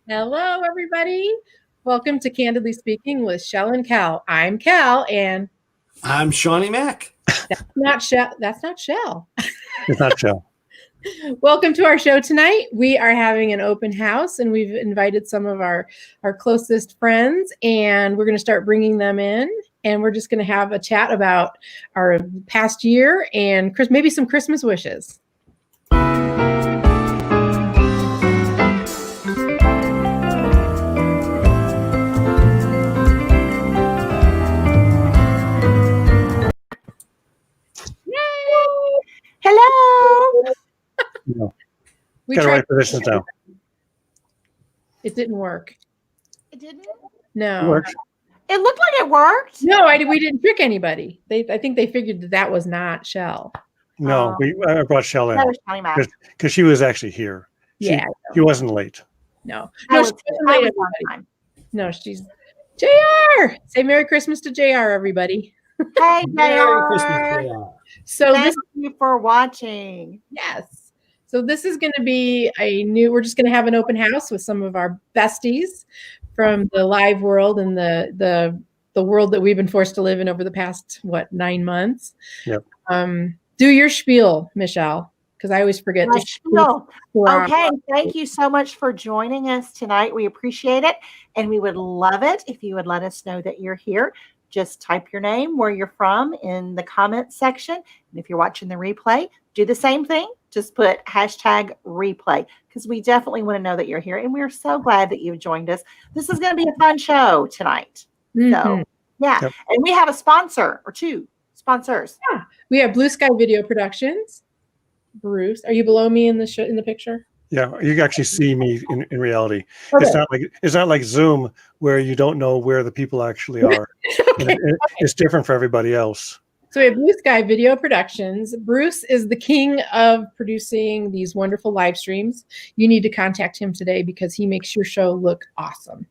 Hello, everybody. Welcome to Candidly Speaking with Chelle and Kelle. I'm Kelle, and I'm Shawnee Mac. That's not Chelle. That's not Chelle. It's not Chelle. Welcome to our show tonight. We are having an open house, and we've invited some of our closest friends, and we're going to start bringing them in, and we're just going to have a chat about our past year and maybe some Christmas wishes. Hello. No. We Got to tried write positions down. It didn't work. It didn't? No. It works. It looked like it worked. No, we didn't trick anybody. I think they figured that was not Chelle. No, I brought Chelle in That was Shawnee Mac. because she was actually here. Yeah. She wasn't late. No. I No, was she wasn't late, on everybody. time. No, she's JR. Say Merry Christmas to JR, everybody. Hey, Merry Christmas, JR. JR. So Thank you for watching. yes. So this is going to be we're just going to have an open house with some of our besties from the live world and the world that we've been forced to live in over the past, 9 months. Yep. Do your spiel, Michelle, because I always forget. My spiel. Okay, thank you so much for joining us tonight. We appreciate it, and we would love it if you would let us know that you're here. Just type your name, where you're from in the comment section. And if you're watching the replay, do the same thing. Just put #replay because we definitely want to know that you're here. And we're so glad that you've joined us. This is going to be a fun show tonight. Mm-hmm. So, yeah. Yep. And we have a sponsor or two sponsors. Yeah. We have Blue Sky Video Productions. Bruce, are you below me in the picture? Yeah, you can actually see me in reality. Okay. It's not like Zoom where you don't know where the people actually are. Okay. It's different for everybody else. So we have Blue Sky Video Productions. Bruce is the king of producing these wonderful live streams. You need to contact him today because he makes your show look awesome.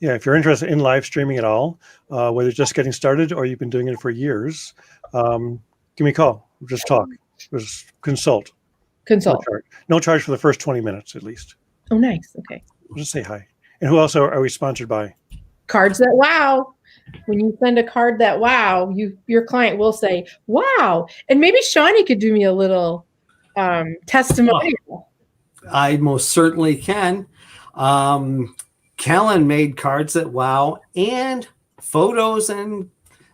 Yeah, if you're interested in live streaming at all, whether just getting started or you've been doing it for years, give me a call. We'll just talk. Just consult. No charge for the first 20 minutes at least. Oh, nice. Okay. We'll just say hi. And who else are we sponsored by? Cards That Wow. When you send a card that wow, your client will say, wow. And maybe Shawnee could do me a little testimonial. I most certainly can. Kellen made cards that wow and photos and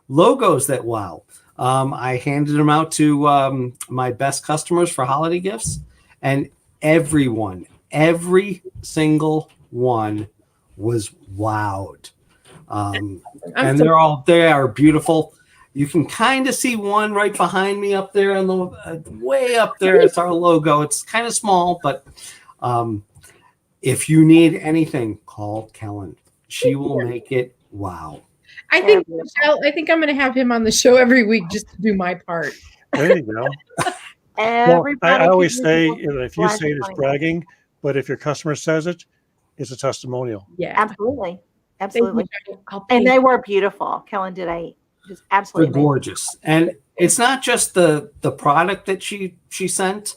logos that wow. I handed them out to my best customers for holiday gifts, and every single one was wowed. And they are beautiful. You can kind of see one right behind me up there, and way up there. It's our logo. It's kind of small, but if you need anything, call Kellen. She will make it wow. I think I'm going to have him on the show every week just to do my part. There you go. Well, I always say if you say it, it's bragging, but if your customer says it, it's a testimonial. Yeah, absolutely. And they were beautiful. Kellen did just absolutely They're gorgeous. And it's not just the product that she sent.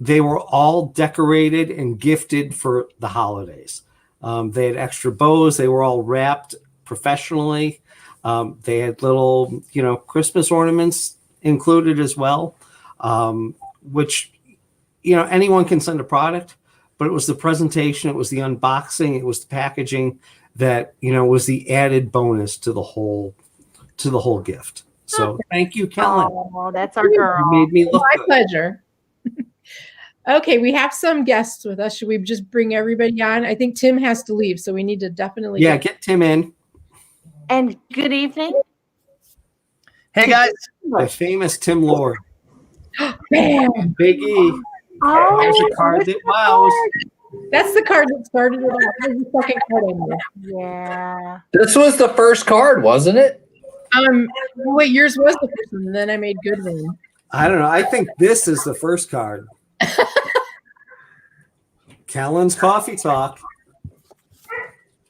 They were all decorated and gifted for the holidays. They had extra bows. They were all wrapped professionally. They had little, Christmas ornaments included as well, which, anyone can send a product, but it was the presentation, it was the unboxing, it was the packaging that, was the added bonus to the whole gift. So thank you, Kellen. Oh, that's our girl. You made me look My good. pleasure. Okay, we have some guests with us. Should we just bring everybody on? I think Tim has to leave, so we need to definitely get Tim in. And good evening. Hey guys. The famous Tim Lord. Bam. Big E. Oh, there's a card that wows. That's the card that started it all. There's the second card in there. Yeah. This was the first card, wasn't it? Wait, yours was the first one, and then I made good one. I don't know. I think this is the first card. Kellen's Coffee Talk.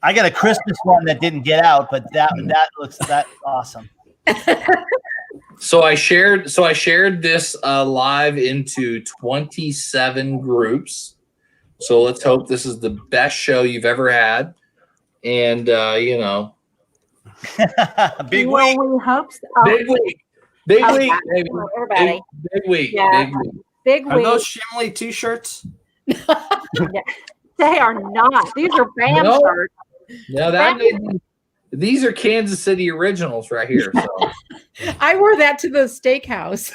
I got a Christmas one that didn't get out, but that looks awesome. So I shared this live into 27 groups. So let's hope this is the best show you've ever had. And big week. We hope so. Big week. Big week, baby. Everybody. Big week. Yeah. Big week. Big Are week. those Shimley t-shirts? They are not. These are BAM shirts. No, these are Kansas City originals right here. So. I wore that to the steakhouse.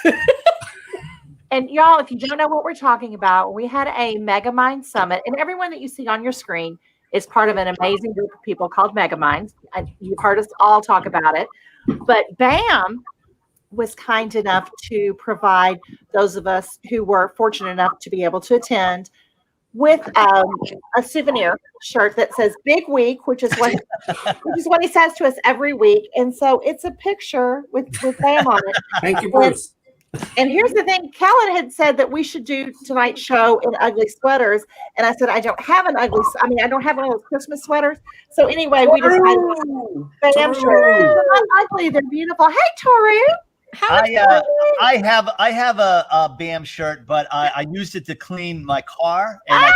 And y'all, if you don't know what we're talking about, we had a Megamind Summit, and everyone that you see on your screen is part of an amazing group of people called Megaminds. You've heard us all talk about it. But BAM was kind enough to provide those of us who were fortunate enough to be able to attend with a souvenir shirt that says "Big Week," which is what he says to us every week. And so it's a picture with BAM on it. Thank you, Bruce. And here's the thing: Kellen had said that we should do tonight's show in ugly sweaters, and I said I don't have an ugly. I mean, I don't have one of those Christmas sweaters. So anyway, we decided BAM shirts. They're not ugly; they're beautiful. Hey, Toru. I have a BAM shirt, but I used it to clean my car, and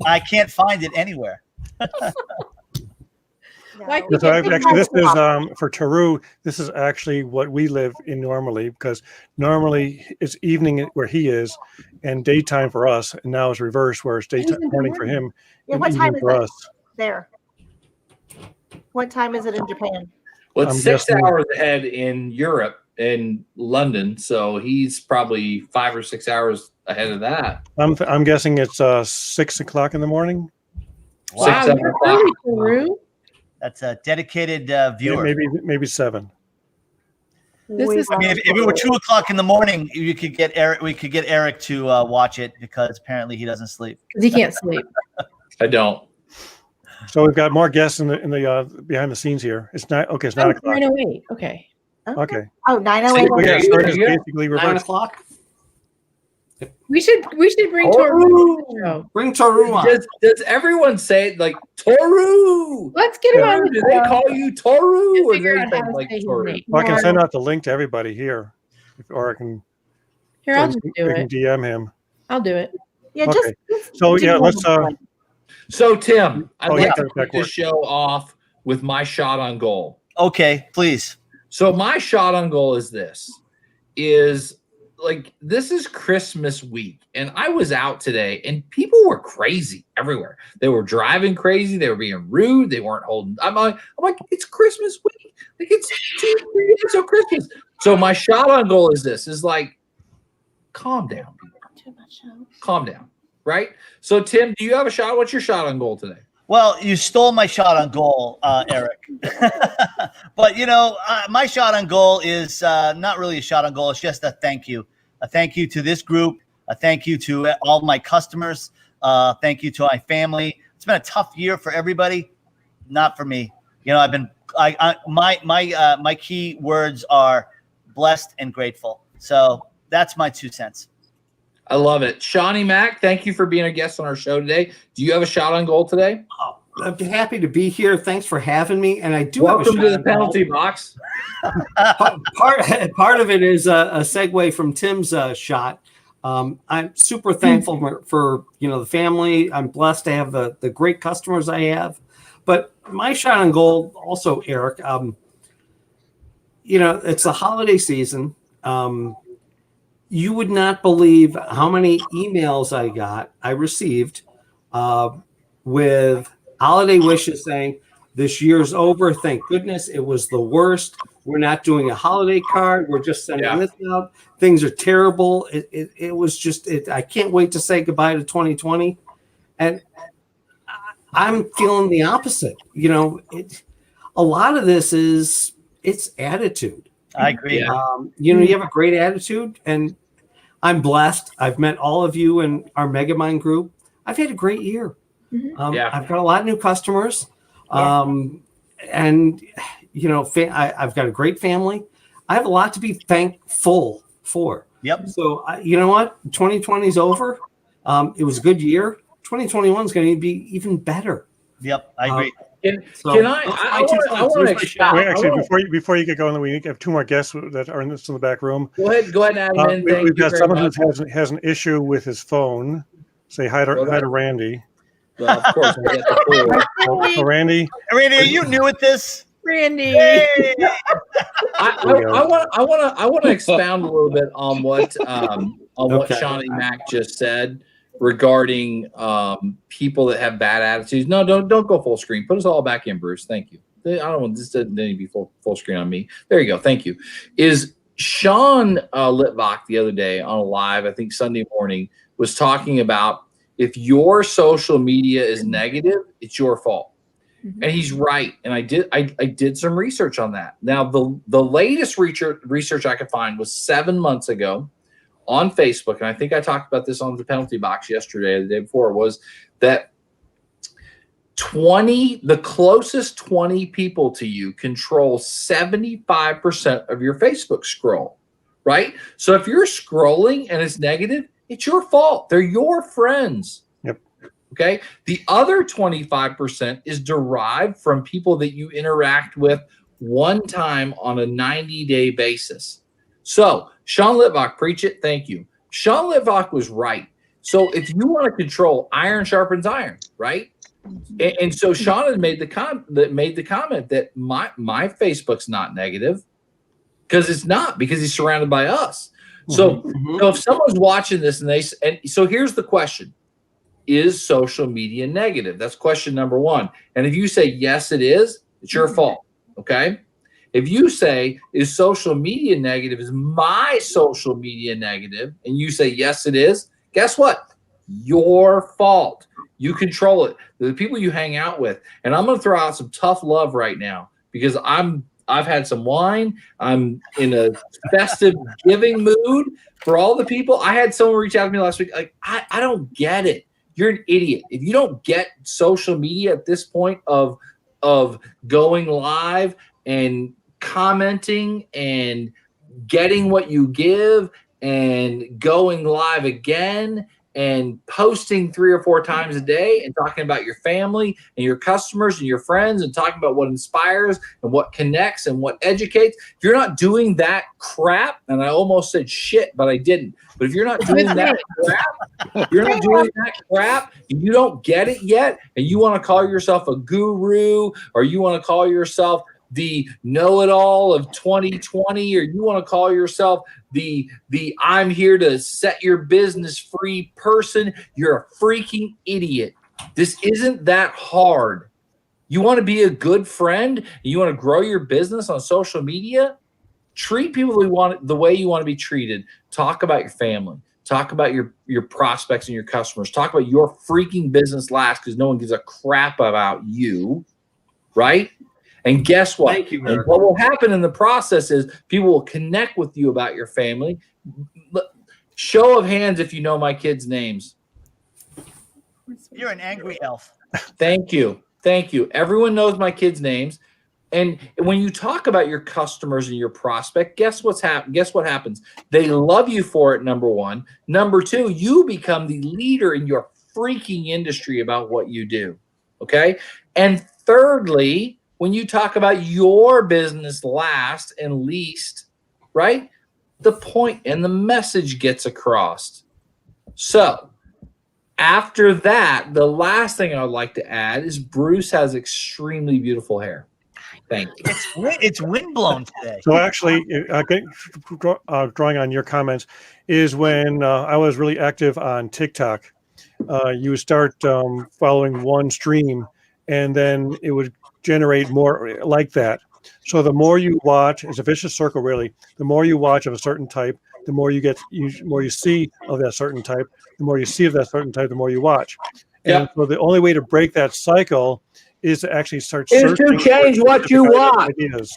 I can't find it anywhere. So actually, this is for Taru. This is actually what we live in normally, because normally it's evening where he is, and daytime for us. And now it's reversed, where it's daytime morning for him. Yeah, and what time evening is for it us. there? What time is it in Japan? Well, it's I'm 6 guessing- hours ahead in Europe, in London, so he's probably 5 or 6 hours ahead of that. I'm guessing it's 6 o'clock in the morning. Wow, 6, 7 you're o'clock. early, Taru. That's a dedicated viewer. Maybe 7. This is I mean, if it were 2 o'clock in the morning, you could get Eric. We could get Eric to watch it, because apparently he doesn't sleep. because he can't sleep. I don't. So we've got more guests in the behind the scenes here. It's 9 o'clock. 9:08. Okay. Okay. Oh, 9:08. So yeah, Okay. so it's Yeah. basically 9 reversed. o'clock. We should bring Toru to the show. Bring Toru on. Does everyone say it like Toru? Let's get him on Do the they show. call you Toru, We'll or figure they out say how to like say his Toru? name. Well, I can send out the link to everybody here, or I can. Here, I'll just do I can it. DM him. I'll do it. Yeah, Okay. just So do yeah, one let's. more. So Tim, I'd Oh, like yeah, to that kick the works. show off with my shot on goal. Okay, please. So my shot on goal is this: this is Christmas week, and I was out today, and people were crazy everywhere. They were driving crazy. They were being rude. They weren't holding. I'm like, it's Christmas week. Like, it's 2-3 days till Christmas. So my shot on goal is this: calm down, people. Calm down, right? So Tim, do you have a shot? What's your shot on goal today? Well, you stole my shot on goal, Eric. But, my shot on goal is not really a shot on goal. It's just a thank you. A thank you to this group. A thank you to all my customers. Thank you to my family. It's been a tough year for everybody. Not for me. My key words are blessed and grateful. So that's my 2 cents. I love it. Shawnee Mack, thank you for being a guest on our show today. Do you have a shot on goal today? I'm happy to be here. Thanks for having me. And I do Welcome have a to the penalty box. Part of it is a segue from Tim's shot. I'm super thankful for the family. I'm blessed to have the great customers I have. But my shot on goal also, Eric, it's the holiday season. You would not believe how many emails I received with holiday wishes saying, this year's over. Thank goodness. It was the worst. We're not doing a holiday card. We're just sending this out. Things are terrible. It was just, I can't wait to say goodbye to 2020. And I'm feeling the opposite. A lot of this it's attitude. I agree. You have a great attitude, and I'm blessed. I've met all of you in our Megamind group. I've had a great year. I've got a lot of new customers. And I've got a great family. I have a lot to be thankful for. Yep. So you know what? 2020 is over. It was a good year. 2021 is going to be even better. Yep, I agree. Can I? those are I my 2 want cents. to There's my expound. Wait, actually, before you get going, we have 2 more guests that are still in the back room. Go ahead and add them in. Thank We've you got very someone much. who has an issue with his phone. Say hi to Randy. Well, of course, we get the four. So Randy, are you new at this? Randy. Hey! I want to expound a little bit on what what Shawnee Mac just said regarding people that have bad attitudes. No, don't go full screen. Put us all back in, Bruce. Thank you. I don't want this to be full screen on me. There you go. Thank you. Is Sean Litvak the other day on a live, I think Sunday morning, was talking about if your social media is negative, it's your fault. And he's right. And I did some research on that. Now, the latest research I could find was 7 months ago on Facebook. And I think I talked about this on the penalty box yesterday or the day before, was that the closest 20 people to you control 75% of your Facebook scroll, right? So if you're scrolling and it's negative, it's your fault. They're your friends. Yep. Okay. The other 25% is derived from people that you interact with one time on a 90-day basis. So Sean Litvak, preach it. Thank you. Sean Litvak was right. So if you want to control, iron sharpens iron, right? And so Sean had made the comment that my Facebook's not negative, because it's not, because he's surrounded by us. So, so if someone's watching this and so here's the question: is social media negative? That's question number one. And if you say yes, it is, it's your fault. Okay. If you say, is social media negative? Is my social media negative? And you say yes, it is. Guess what? Your fault. You control it. The people you hang out with. And I'm going to throw out some tough love right now, because I've had some wine. I'm in a festive giving mood for all the people. I had someone reach out to me last week. Like, I don't get it. You're an idiot. If you don't get social media at this point of going live and commenting and getting what you give and going live again and posting 3 or 4 times a day and talking about your family and your customers and your friends and talking about what inspires and what connects and what educates. If you're not doing that crap, and I almost said shit, but I didn't. But if you're not doing that crap, and you don't get it yet, and you want to call yourself a guru, or you want to call yourself the know-it-all of 2020, or you want to call yourself the I'm here to set your business free person, you're a freaking idiot. This isn't that hard. You want to be a good friend, and you want to grow your business on social media? Treat people the way you want to be treated. Talk about your family. Talk about your prospects and your customers. Talk about your freaking business last, because no one gives a crap about you, right? And guess what? Thank you, and what will happen in the process is people will connect with you about your family. Show of hands if you know my kids' names. You're an angry elf. Thank you. Thank you. Everyone knows my kids' names. And when you talk about your customers and your prospect, guess what happens? They love you for it, number one. Number two, you become the leader in your freaking industry about what you do. Okay? And thirdly, when you talk about your business last and least, right? The point and the message gets across. So after that, the last thing I would like to add is Bruce has extremely beautiful hair. Thank you. It's windblown today. So actually, drawing on your comments, is when I was really active on TikTok. You start following one stream, and then it would generate more like that. So the more you watch, it's a vicious circle, really. The more you watch of a certain type, the more more you see of that certain type. The more you see of that certain type, the more you watch. And so the only way to break that cycle is to actually start searching. Is to change what you want. Ideas.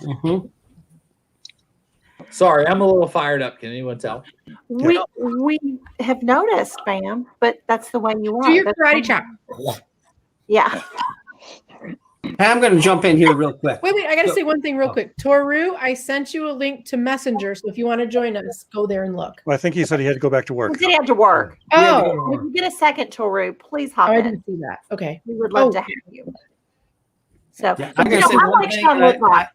Sorry, I'm a little fired up. Can anyone tell? We have noticed, ma'am, but that's the way you are. Do your karate chop. Yeah. I'm going to jump in here real quick. Wait, I got to say one thing real quick. Toru, I sent you a link to Messenger, so if you want to join us, go there and look. Well, I think he said he had to go back to work. He did have to work. Oh, If you get a second, Toru, please hop in. I didn't see that. Okay. We would love to have you. So Yeah, I'm gonna say I one like thing, Sean Woodblock.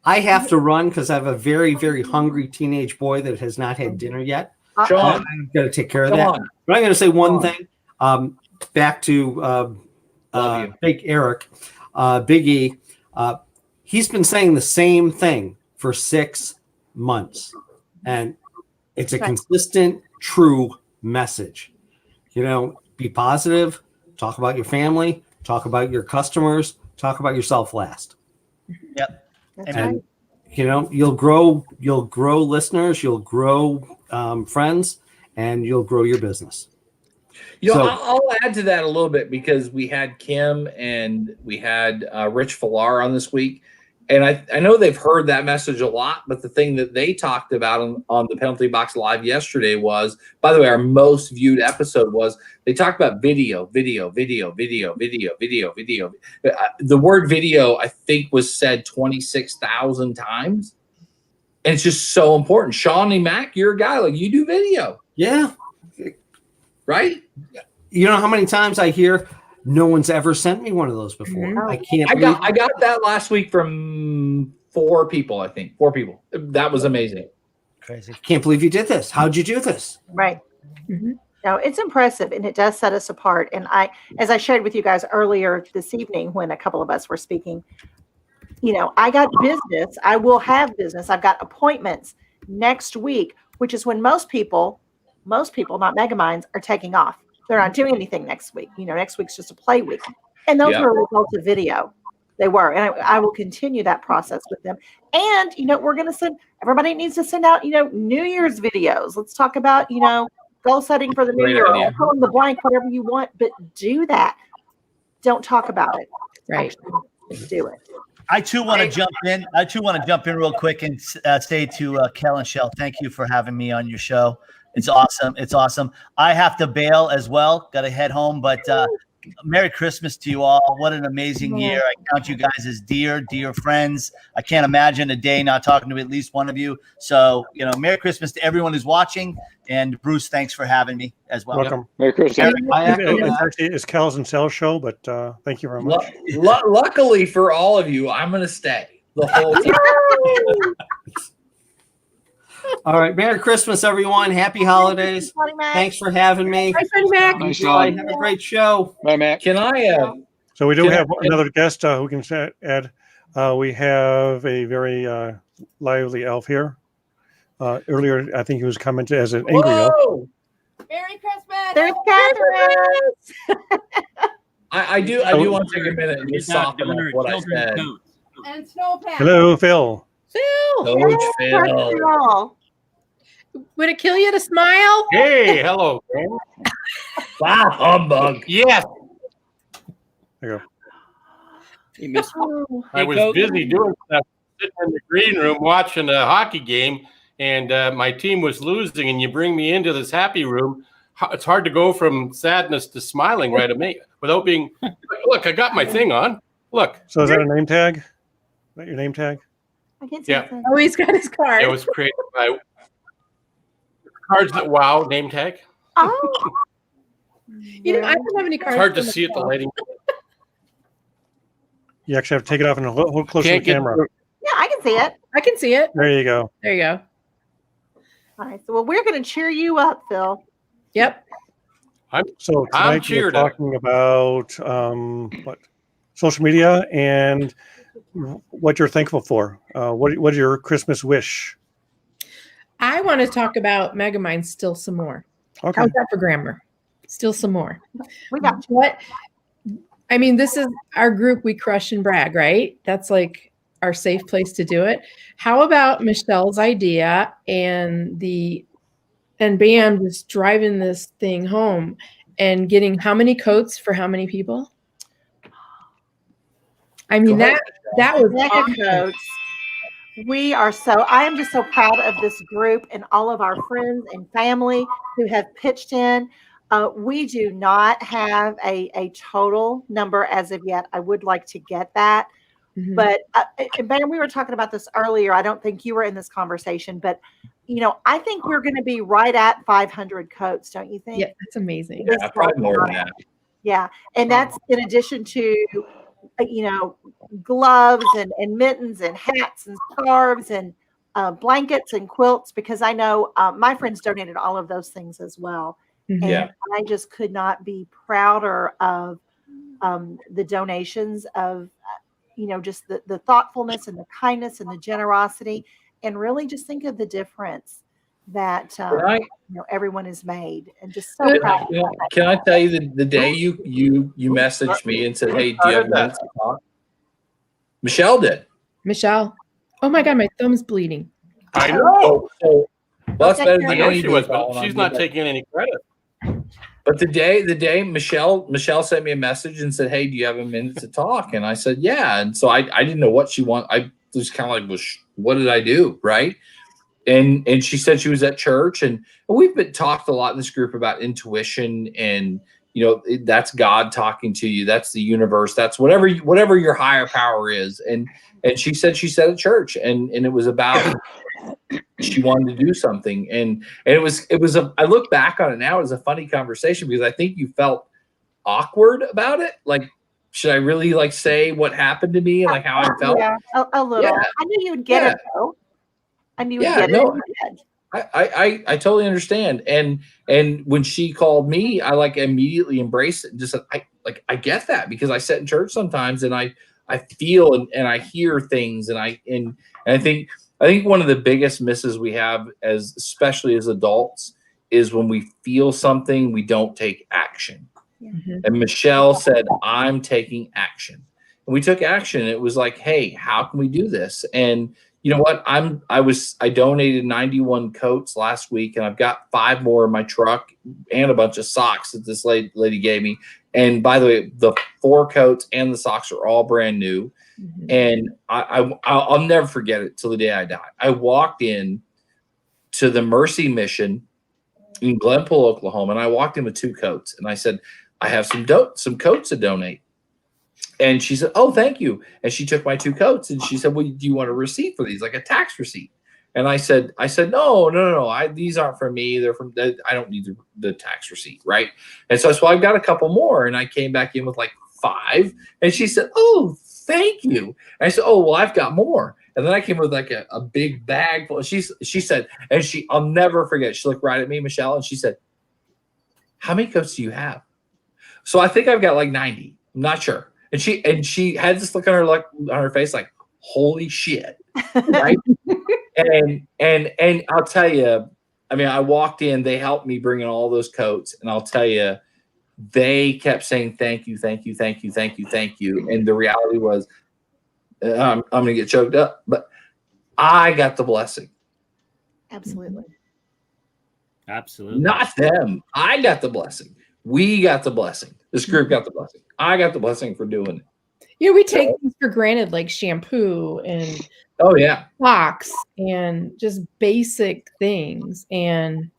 I have to run because I have a very, very hungry teenage boy that has not had dinner yet. Sean, I'm going to take care of come that. on. But I'm going to say one Come on. thing. Back to Love you. Big Eric, Big E. He's been saying the same thing for 6 months, and it's a consistent, true message. You know, be positive. Talk about your family. Talk about your customers. Talk about yourself last. Yep. That's And right. you know, you'll grow listeners, you'll grow friends, and you'll grow your business. You know, So- I'll add to that a little bit because we had Kim and we had Rich Falar on this week. And I know they've heard that message a lot, but the thing that they talked about on the Penalty Box Live yesterday was, by the way, our most viewed episode was, they talked about video. The word video, I think, was said 26,000 times. And it's just so important. Shawnee Mack, you're a guy, like, you do video, Yeah. right? You know how many times I hear no one's ever sent me one of those before. Mhm. I can't I believe got that last week from 4 people, I think. 4 people. That was amazing. Crazy. I can't believe you did this. How'd you do this? Right. Mhm. No, it's impressive, and it does set us apart. And as I shared with you guys earlier this evening when a couple of us were speaking, you know, I got business. I will have business. I've got appointments next week, which is when most people, not Megaminds, are taking off. They're not doing anything next week. You know, next week's just a play week. And those were results of video. They were. And I will continue that process with them. And, you know, we're going to everybody needs to send out, you know, New Year's videos. Let's talk about, you know, goal setting for the new Great year. idea. Or fill in the blank, whatever you want, but do that. Don't talk about it. Right. Actually do it. I too want to jump in. I too want to jump in real quick and say to Chelle and Kelle, thank you for having me on your show. It's awesome. It's awesome. I have to bail as well. Got to head home, but Merry Christmas to you all. What an amazing year. I count you guys as dear, dear friends. I can't imagine a day not talking to at least one of you. So, you know, Merry Christmas to everyone who's watching. And Bruce, thanks for having me as well. Welcome. Merry Christmas. It's Kel's and Cell's show, but thank you very much. Luckily for all of you, I'm going to stay the whole time. All right. Merry Christmas, everyone. Happy holidays. Thanks for having me. Bye, Freddie Mac. Nice Bye. job. Have a great show. Bye, Matt. Can I? So we do Can I- have another guest who can add. We have a very lively elf here. Earlier, I think he was coming as an angry elf. Whoa! Merry Christmas. There's Catherine. I do want to take a minute and just soften up what I said. And snow pants. Hello, Phil. Phil, Coach Phil. Phil. would it kill you to smile? Hey, hello. Wow, humbug. Yes, There you go. He missed. I was busy doing stuff, sitting in the green room watching a hockey game, and my team was losing, and you bring me into this happy room. It's hard to go from sadness to smiling right away without being, look, I got my thing on. Look, So is that a name tag? Is that your name tag? I can't see Yeah. that. Oh, he's got his card. it was created by Cards That Wow name tag. Oh. You know, I don't have any cards. It's hard to for see at the myself. lighting. You actually have to take it off and hold close to Can't the get camera. through. Yeah, I can see it. I can see it. There you go. There you go. All right. So, well, we're going to cheer you up, Phil. Yep. So I'm tonight we're cheered up. talking about what social media and what you're thankful for. What is your Christmas wish? I want to talk about Megamind still some more. Okay. How's that for grammar? Still some more. We got you. What? I mean, this is our group. We crush and brag, right? That's like our safe place to do it. How about Michelle's idea and Band was driving this thing home and getting how many coats for how many people? I mean, that was Mega awesome. coats. I am just so proud of this group and all of our friends and family who have pitched in. We do not have a total number as of yet. I would like to get that. Mhm. But and Ben, we were talking about this earlier. I don't think you were in this conversation, but you know, I think we're going to be right at 500 coats, don't you think? Yeah, that's amazing. Yeah, probably more than that. Yeah, and that's in addition to gloves and mittens and hats and scarves and blankets and quilts, because I know my friends donated all of those things as well. Mhm. And I just could not be prouder of the donations, of just the thoughtfulness and the kindness and the generosity, and really just think of the difference that everyone has made, and just so proud. Can I tell you the day you messaged me and said, "Hey, do you have minutes to talk?" Michelle did. Michelle. Oh my God, my thumb's bleeding. I know. Well, that's better I than know she anything. was, but she's not taking any credit. But the day Michelle sent me a message and said, "Hey, do you have a minute to talk?" And I said, "Yeah." And so I didn't know what she wanted. I was kind of like, "Well, what did I do?" Right? And she said she was at church, and we've been talked a lot in this group about intuition, and that's God talking to you. That's the universe. That's whatever your higher power is. And she said at church, and it was about she wanted to do something, and it was I look back on it now, it was a funny conversation, because I think you felt awkward about it. Like, should I really say what happened to me and like how I felt? Yeah, a little. Yeah. I knew you'd get it though. I knew you'd get it. No, I totally understand. And when she called me, I immediately embraced it and just said, I get that, because I sit in church sometimes and I feel and I hear things, and I think one of the biggest misses we have, especially as adults, is when we feel something, we don't take action. Mhm. And Michelle said, "I'm taking action." And we took action. It was like, "Hey, how can we do this?" And you know what? I donated 91 coats last week, and I've got 5 more in my truck and a bunch of socks that this lady gave me. And by the way, the 4 coats and the socks are all brand new. Mhm. And I'll never forget it till the day I die. I walked in to the Mercy Mission in Glenpool, Oklahoma, and I walked in with 2 coats, and I said, "I have some coats to donate." And she said, "Oh, thank you." And she took my 2 coats, and she said, "Well, do you want a receipt for these, like a tax receipt?" And I said, no. These aren't for me. They're from. I don't need the tax receipt, right? And so I said, "Well, I've got a couple more," and I came back in with 5. And she said, "Oh, thank you." And I said, "Oh, well, I've got more." And then I came with a big bag full. She said, and I'll never forget. She looked right at me, Michelle, and she said, "How many coats do you have?" So I think I've got 90. I'm not sure. And she had this look on her face like, "Holy shit!" Right? and I'll tell you, I mean, I walked in, they helped me bring in all those coats, and I'll tell you, they kept saying, "Thank you, thank you, thank you, thank you, thank you." And the reality was, I'm going to get choked up, but I got the blessing. Absolutely. Not them. I got the blessing. We got the blessing. This group got the blessing. I got the blessing for doing it. We take things for granted, like shampoo and socks and just basic things. And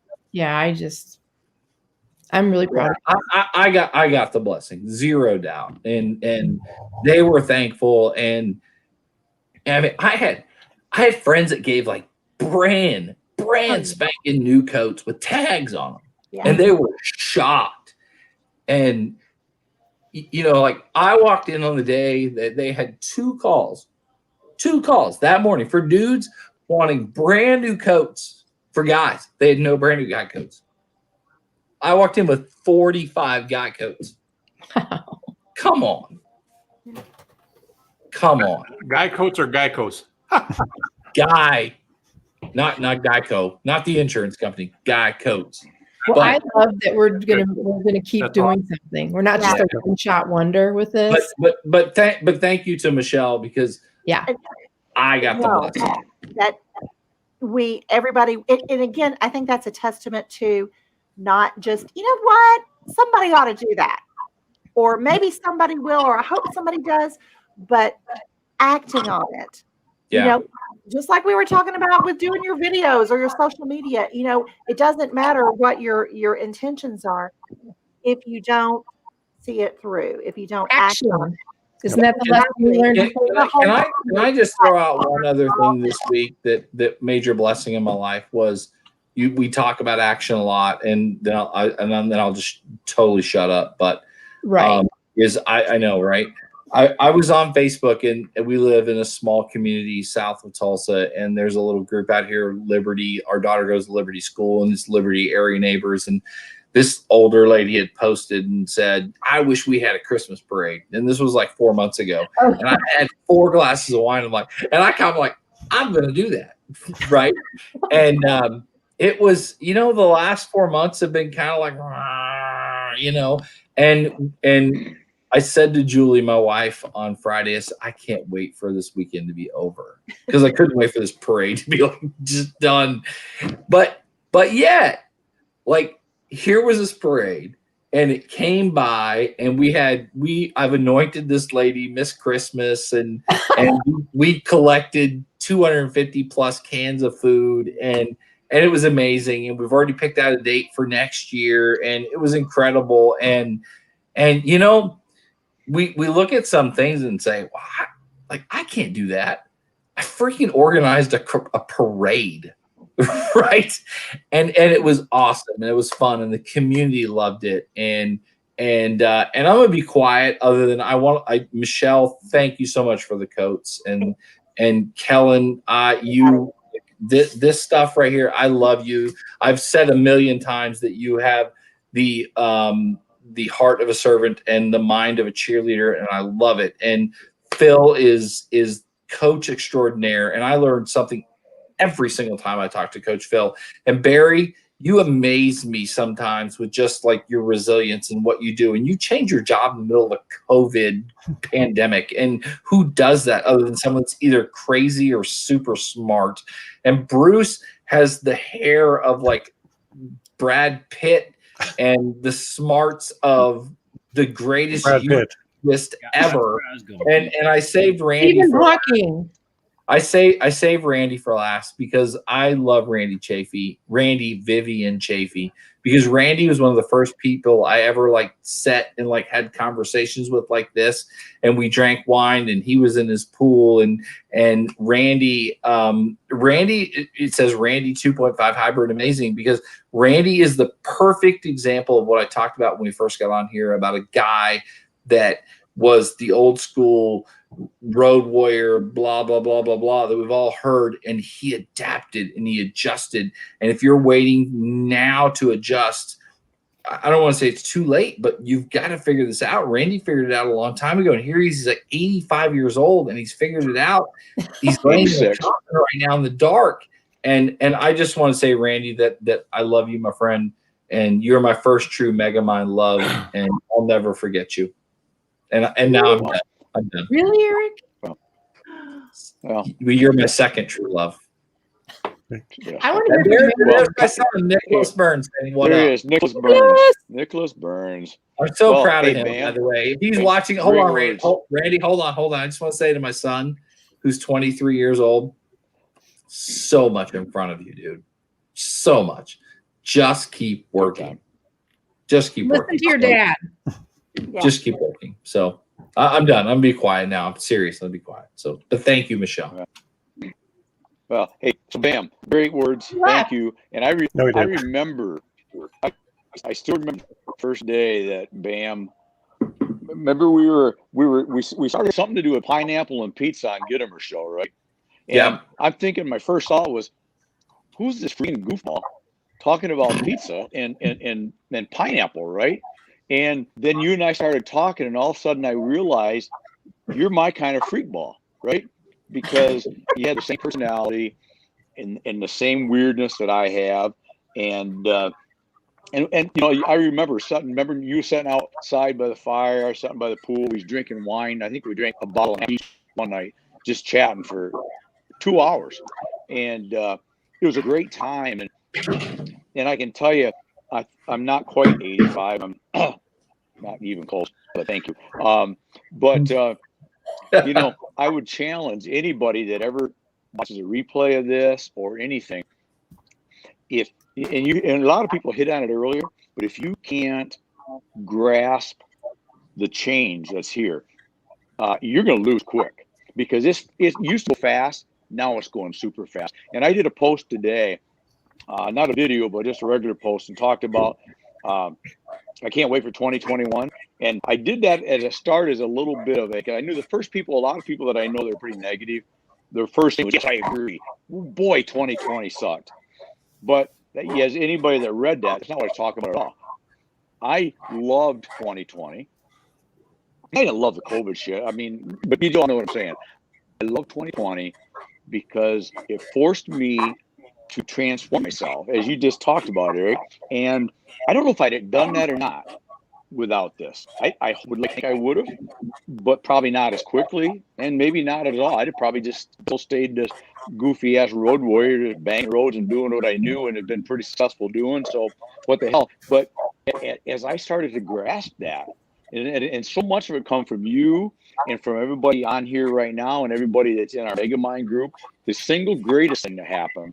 I'm really proud of it. I got the blessing, zero doubt. And they were thankful. And I mean, I had friends that gave brand spanking new coats with tags on them. Yeah. And they were shocked. And I walked in on the day that they had 2 calls that morning for dudes wanting brand new coats for guys. They had no brand new guy coats. I walked in with 45 guy coats. Wow. Come on. Guy coats or guy coats? Guy, not Geico, not the insurance company. Guy coats. Well, I love that we're gonna keep doing something. We're not just a one-shot wonder with this. But thank you to Michelle, because I got the blessing. That everybody, and again, I think that's a testament to not just, somebody ought to do that, or maybe somebody will, or I hope somebody does, but acting on it. Yeah. Just like we were talking about with doing your videos or your social media, it doesn't matter what your intentions are if you don't see it through, if you don't act on it. Isn't that the lesson we learned? Can I just throw out one other thing this week that major blessing in my life was, we talk about action a lot, and then I'll just totally shut up. But right, I know, right? I was on Facebook, and we live in a small community south of Tulsa, and there's a little group out here, Liberty. Our daughter goes to Liberty School, and it's Liberty area neighbors. And this older lady had posted and said, "I wish we had a Christmas parade." And this was like 4 months ago. And I had 4 glasses of wine. And I kind of like, I'm going to do that. Right. And it was, the last 4 months have been kind of like, and I said to Julie, my wife, on Friday, I can't wait for this weekend to be over, because I couldn't wait for this parade to be like just done. But yeah, like, here was this parade, and it came by, and I've anointed this lady Miss Christmas, and we collected 250 plus cans of food, and it was amazing. And we've already picked out a date for next year, and it was incredible. And we look at some things and say, well, I can't do that. I freaking organized a parade, right? And it was awesome, and it was fun, and the community loved it. And I'm gonna be quiet. Other than Michelle, thank you so much for the coats, and Kellen, this stuff right here, I love you. I've said a million times that you have the heart of a servant and the mind of a cheerleader, and I love it. And Phil is coach extraordinaire, and I learned something every single time I talk to Coach Phil. And Barry, you amaze me sometimes with just like your resilience and what you do. And you change your job in the middle of a COVID pandemic. And who does that other than someone that's either crazy or super smart? And Bruce has the hair of like Brad Pitt and the smarts of the greatest youth ever. And I saved Randy. Stephen Hawking. I save Randy for last because I love Randy Vivian Chafee, because Randy was one of the first people I ever sat and had conversations with like this, and we drank wine, and he was in his pool, and Randy, it says Randy 2.5 hybrid amazing, because Randy is the perfect example of what I talked about when we first got on here, about a guy that was the old school road warrior, blah, blah, blah, blah, blah, that we've all heard. And he adapted and he adjusted. And if you're waiting now to adjust, I don't want to say it's too late, but you've got to figure this out. Randy figured it out a long time ago. And here he's like 85 years old, and he's figured it out. He's laying right now in the dark. And I just want to say, Randy, that I love you, my friend. And you're my first true Megamind love. And I'll never forget you. And now I'm done. Really, Eric? Well, you're my second true love. Yeah. I want to hear there's my son, Nicholas Burns. Saying, what there up? he is, Nicholas Burns. Nicholas Burns. I'm so proud of him, man. by the way. If he's watching, hold on, Randy. Randy, hold on. I just want to say to my son, who's 23 years old, so much in front of you, dude. So much. Just keep working. Just keep working. Listen to your dad. Just keep working. So I'm done. I'm gonna be quiet now. I'm serious. I'll be quiet. So, but thank you, Michelle. Well, hey, so Bam, great words. Thank you. And I remember, I still remember the first day that Bam. Remember we started something to do with pineapple and pizza on Gittimer show, right? And yeah. I'm thinking my first thought was, who's this freaking goofball talking about pizza and pineapple, right? And then you and I started talking, and all of a sudden I realized you're my kind of freak ball, right? Because you had the same personality and the same weirdness that I have. And I remember you sitting outside by the fire or something by the pool. We was drinking wine. I think we drank a bottle of each one night, just chatting for 2 hours. And it was a great time. And I can tell you, I'm not quite 85. I'm not even close, but thank you. I would challenge anybody that ever watches a replay of this or anything. And a lot of people hit on it earlier, but if you can't grasp the change that's here, you're going to lose quick, because it used to go fast. Now it's going super fast. And I did a post today. Not a video, but just a regular post, and talked about I can't wait for 2021, And I did that as a start as a little bit of a, I knew the first people, a lot of people that I know that are pretty negative, their first thing was, yes, I agree. Boy, 2020 sucked. But as anybody that read that, it's not what I was talking about at all. I loved 2020. I didn't love the COVID shit. I mean, but you don't know what I'm saying. I love 2020 because it forced me to transform myself, as you just talked about, Eric. And I don't know if I'd have done that or not without this. I would like to think I would have, but probably not as quickly, and maybe not at all. I'd have probably just still stayed this goofy ass road warrior, banging roads and doing what I knew and had been pretty successful doing. So what the hell? But as I started to grasp that, and so much of it come from you and from everybody on here right now and everybody that's in our Megamind group, the single greatest thing to happen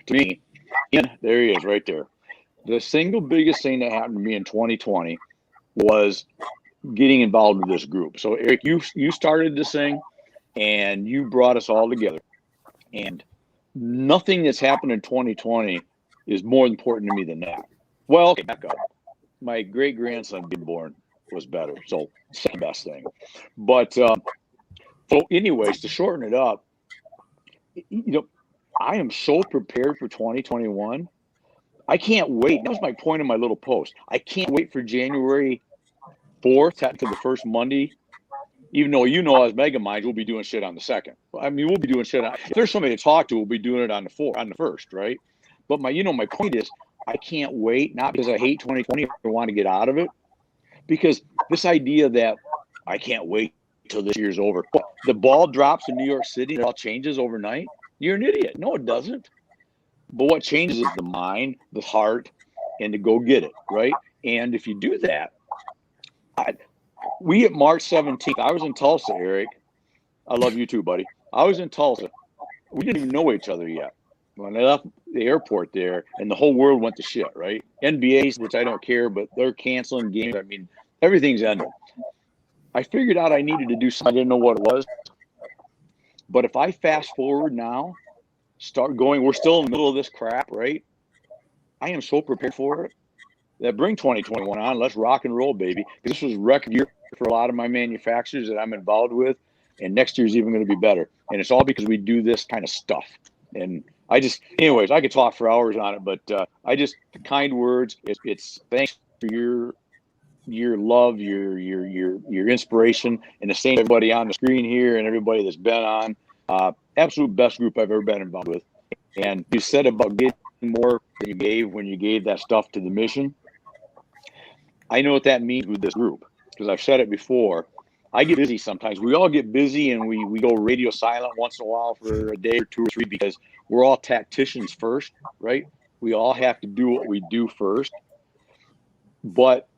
to me, and there he is right there. The single biggest thing that happened to me in 2020 was getting involved with this group. So Eric, you started this thing and you brought us all together. And nothing that's happened in 2020 is more important to me than that. Well, okay, back up. My great grandson being born was better. So second best thing. But so anyways, to shorten it up, I am so prepared for 2021. I can't wait. That was my point in my little post. I can't wait for January 4th, technically the first Monday, even though as Megamind, we'll be doing shit on the 2nd. I mean, we'll be doing shit. If there's somebody to talk to, we'll be doing it on the 1st, right? But my point is, I can't wait, not because I hate 2020 or want to get out of it, because this idea that I can't wait till this year's over. The ball drops in New York City, it all changes overnight. You're an idiot. No, it doesn't. But what changes is the mind, the heart, and to go get it, right? And if you do that, we at March 17th, I was in Tulsa, Eric. I love you too, buddy. I was in Tulsa. We didn't even know each other yet. When I left the airport there, and the whole world went to shit, right? NBA, which I don't care, but they're canceling games. I mean, everything's ended. I figured out I needed to do something. I didn't know what it was. But if I fast forward now, start going, we're still in the middle of this crap, right? I am so prepared for it. That bring 2021 on. Let's rock and roll, baby. This was a record year for a lot of my manufacturers that I'm involved with. And next year's even going to be better. And it's all because we do this kind of stuff. And anyways, I could talk for hours on it, but the kind words, it's thanks for your love, your inspiration, and the same everybody on the screen here and everybody that's been on. Absolute best group I've ever been involved with. And you said about getting more than you gave when you gave that stuff to the mission. I know what that means with this group, because I've said it before. I get busy sometimes. We all get busy and we go radio silent once in a while for a day or two or three because we're all tacticians first, right? We all have to do what we do first. But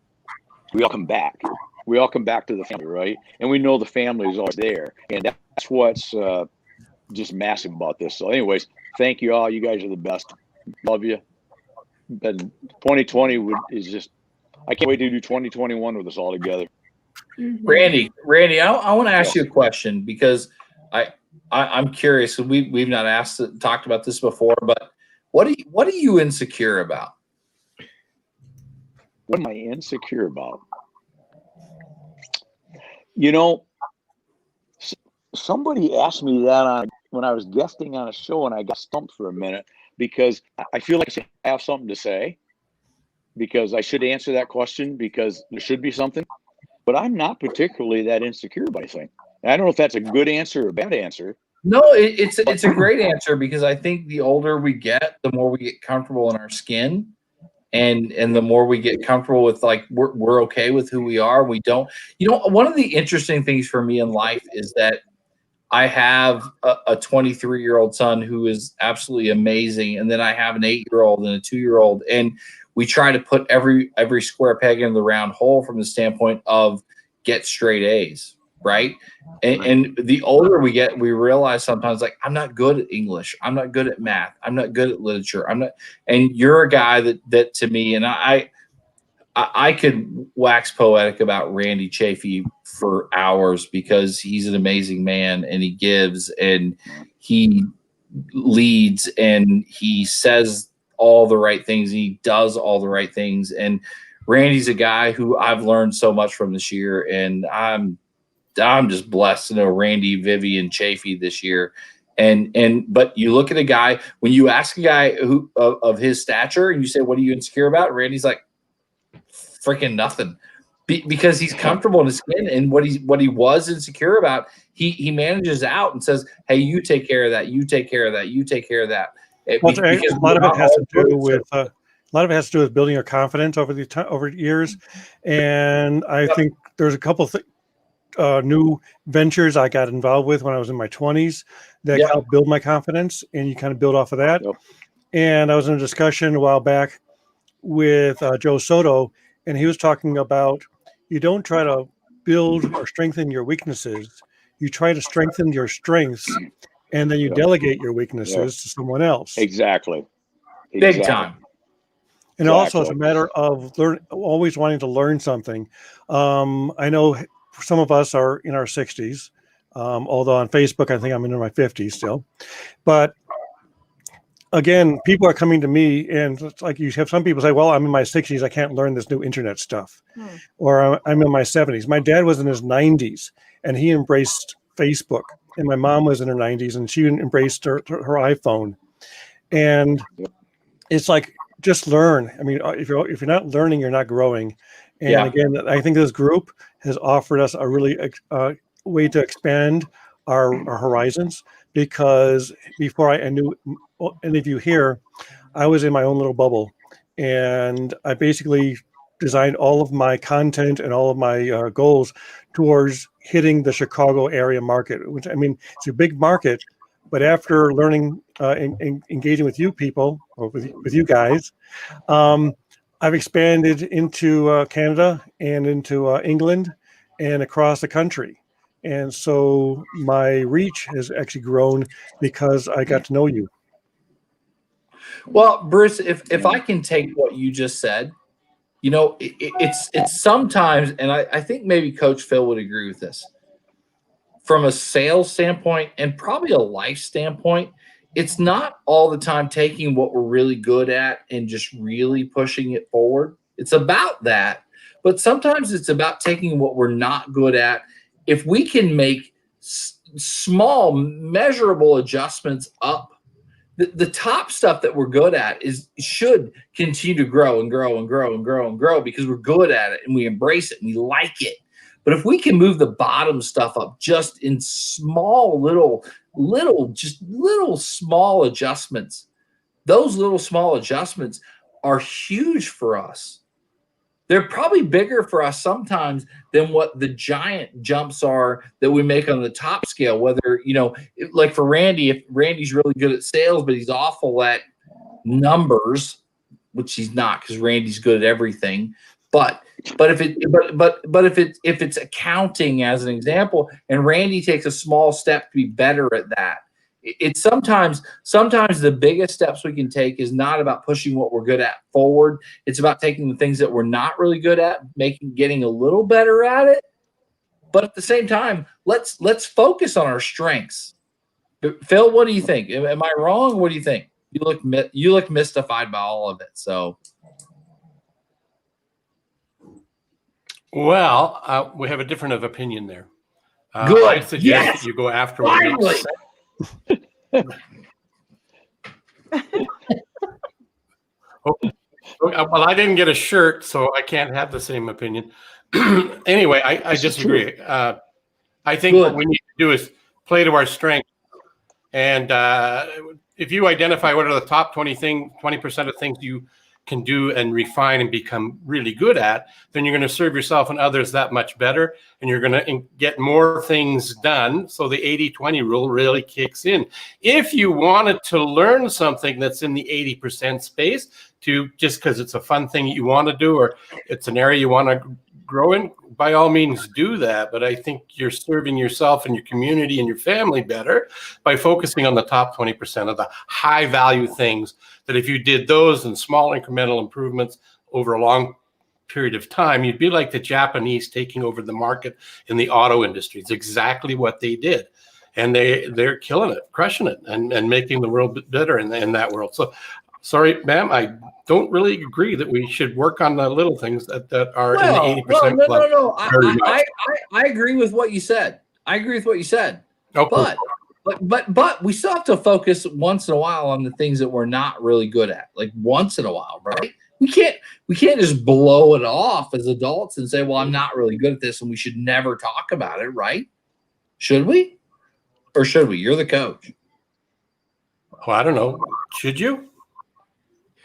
we all come back. We all come back to the family, right? And we know the family is always there. And that's what's just massive about this. So anyways, thank you all. You guys are the best. Love you. But 2020 is just, I can't wait to do 2021 with us all together. Randy, I want to ask you a question because I'm curious. We've not talked about this before, but what are you insecure about? What am I insecure about? Somebody asked me that when I was guesting on a show, and I got stumped for a minute because I feel like I have something to say, because I should answer that question because there should be something. But I'm not particularly that insecure about anything. And I don't know if that's a good answer or a bad answer. No, it's a great answer, because I think the older we get, the more we get comfortable in our skin, and the more we get comfortable with, like, we're okay with who we are. We don't, one of the interesting things for me in life is that I have a 23-year-old son who is absolutely amazing, and then I have an 8-year-old and a 2-year-old, and we try to put every square peg in the round hole from the standpoint of get straight A's, right? And the older we get, we realize sometimes, like, I'm not good at English. I'm not good at math. I'm not good at literature. I'm not. And you're a guy that to me, and I could wax poetic about Randy Chafee for hours, because he's an amazing man, and he gives, and he leads, and he says all the right things, and he does all the right things. And Randy's a guy who I've learned so much from this year, and I'm just blessed to know Randy, Vivian, Chafee this year. But you look at a guy, when you ask a guy who of his stature and you say, what are you insecure about? Randy's like, freaking nothing. Because he's comfortable in his skin, and what he was insecure about, he manages out and says, hey, you take care of that, you take care of that, you take care of that. A lot of it has to do with building your confidence over years. And I think there's a couple new ventures I got involved with when I was in my 20s that helped build my confidence, and you kind of build off of that. And I was in a discussion a while back with Joe Soto, and he was talking about, you don't try to build or strengthen your weaknesses. You try to strengthen your strengths, and then you delegate your weaknesses to someone else. Exactly. Big time. And also, it's a matter of always wanting to learn something. I know some of us are in our 60s, although on Facebook, I think I'm in my 50s still. But again, people are coming to me, and it's like you have some people say, well, I'm in my 60s, I can't learn this new internet stuff. Or I'm in my 70s. My dad was in his 90s, and he embraced Facebook. And my mom was in her 90s, and she embraced her iPhone. And it's like, just learn. I mean, if you're not learning, you're not growing. And again, I think this group has offered us a really way to expand our horizons, because before I knew any of you here, I was in my own little bubble, and I basically designed all of my content and all of my goals towards hitting the Chicago area market, which, I mean, it's a big market, but after learning and engaging with you people, or with you guys, I've expanded into Canada and into England and across the country. And so my reach has actually grown because I got to know you. Well, Bruce, if I can take what you just said, you know, it's sometimes, and I think maybe Coach Phil would agree with this, from a sales standpoint and probably a life standpoint, it's not all the time taking what we're really good at and just really pushing it forward. It's about that. But sometimes it's about taking what we're not good at. If we can make small, measurable adjustments up, the top stuff that we're good at should continue to grow and grow and grow and grow and grow, because we're good at it and we embrace it and we like it. But if we can move the bottom stuff up just in small, little small adjustments, those little small adjustments are huge for us. They're probably bigger for us sometimes than what the giant jumps are that we make on the top scale. Whether, you know, like for Randy, if Randy's really good at sales, but he's awful at numbers, which he's not, because Randy's good at everything. But if it's accounting as an example, and Randy takes a small step to be better at that, it's sometimes the biggest steps we can take is not about pushing what we're good at forward. It's about taking the things that we're not really good at, getting a little better at it. But at the same time, let's focus on our strengths. Phil, what do you think? Am I wrong? What do you think? You look mystified by all of it. So. Well, we have a different of opinion there. Good. I suggest that you go after what Finally. Well, I didn't get a shirt, so I can't have the same opinion. Anyway, I disagree. I think what we need to do is play to our strength. And if you identify what are the top 20% of things you can do and refine and become really good at, then you're going to serve yourself and others that much better, and you're going to get more things done. So the 80-20 rule really kicks in. If you wanted to learn something that's in the 80% space, to just because it's a fun thing you want to do, or it's an area you want to grow in, by all means do that. But I think you're serving yourself and your community and your family better by focusing on the top 20% of the high value things, that if you did those and small incremental improvements over a long period of time, you'd be like the Japanese taking over the market in the auto industry. It's exactly what they did. And they're killing it, crushing it, and making the world better in that world. So Sorry, ma'am, I don't really agree that we should work on the little things that are in the 80% club. No. I agree with what you said. Okay. But we still have to focus once in a while on the things that we're not really good at. Like once in a while, right? We can't just blow it off as adults and say, well, I'm not really good at this and we should never talk about it, right? Should we? Or should we? You're the coach. Well, I don't know. Should you?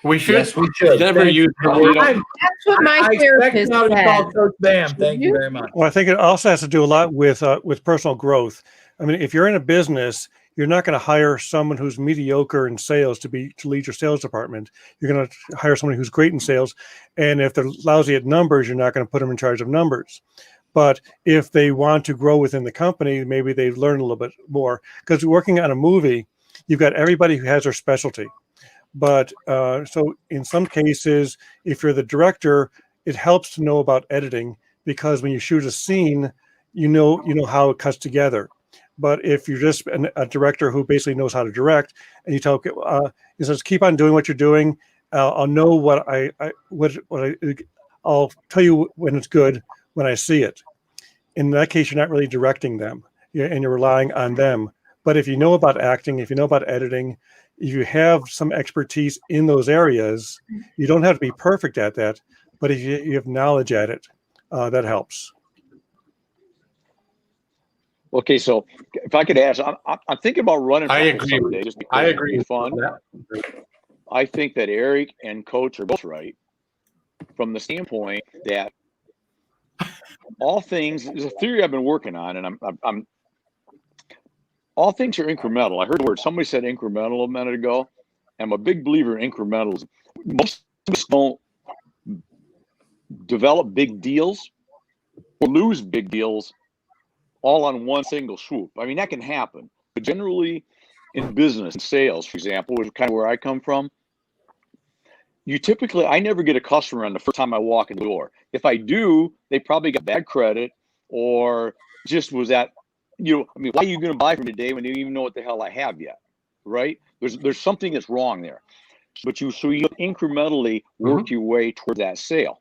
We should. Yes, we should. Never use the word. That's what my therapist now to call said. Coach Bam. Thank you very much. Well, I think it also has to do a lot with personal growth. I mean, if you're in a business, you're not going to hire someone who's mediocre in sales to lead your sales department. You're going to hire someone who's great in sales, and if they're lousy at numbers, you're not going to put them in charge of numbers. But if they want to grow within the company, maybe they learn a little bit more. Because working on a movie, you've got everybody who has their specialty. But so in some cases, if you're the director, it helps to know about editing, because when you shoot a scene, you know how it cuts together. But if you're just a director who basically knows how to direct, and you tell, he says, keep on doing what you're doing. I'll know what I'll tell you when it's good when I see it. In that case, you're not really directing them, and you're relying on them. But if you know about acting, if you know about editing, if you have some expertise in those areas, you don't have to be perfect at that, but if you have knowledge at it, that helps. Okay, so if I could ask, I'm thinking about running. I agree. Someday, just I agree. it's fun. I think that Eric and Coach are both right from the standpoint that all things, there's a theory I've been working on, and I'm all things are incremental. I heard the word, somebody said incremental a minute ago. I'm a big believer in incrementals. Most of us don't develop big deals or lose big deals all on one single swoop. I mean, that can happen. But generally in business and sales, for example, which is kind of where I come from, I never get a customer on the first time I walk in the door. If I do, they probably got bad credit or just was at, why are you going to buy from me today when you don't even know what the hell I have yet, right? There's something that's wrong there. But you incrementally work your way toward that sale.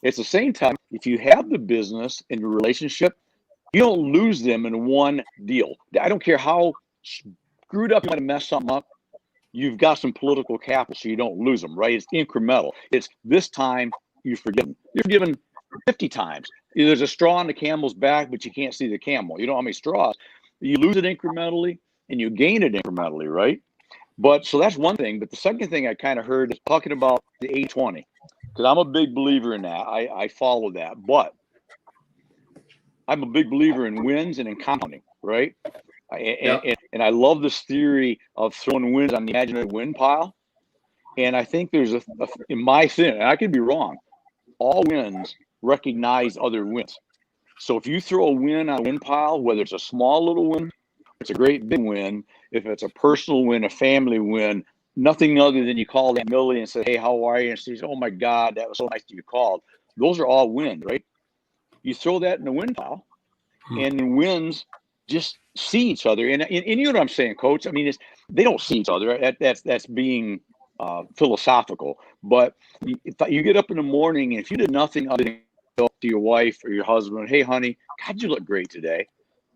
At the same time, if you have the business and your relationship, you don't lose them in one deal. I don't care how screwed up you might have messed something up. You've got some political capital, so you don't lose them, right? It's incremental. It's this time you forgive them. You're forgiven 50 times. There's a straw on the camel's back, but you can't see the camel. You don't have any straws. You lose it incrementally and you gain it incrementally, right? But so that's one thing. But the second thing I kind of heard is talking about the 80-20, because I'm a big believer in that. I follow that. But I'm a big believer in wins and in compounding, right? And I love this theory of throwing wins on the imaginary win pile. And I think there's in my thing, and I could be wrong, all wins recognize other wins. So if you throw a win on a win pile, whether it's a small little win, it's a great big win, if it's a personal win, a family win, nothing other than you call that Millie and say, hey, how are you? And she says, oh my God, that was so nice that you called. Those are all wins, right? You throw that in the win pile, and the wins just see each other. And you know what I'm saying, Coach? I mean, they don't see each other. That's being philosophical. But if you get up in the morning, and if you did nothing other than go to your wife or your husband, hey, honey, God, you look great today.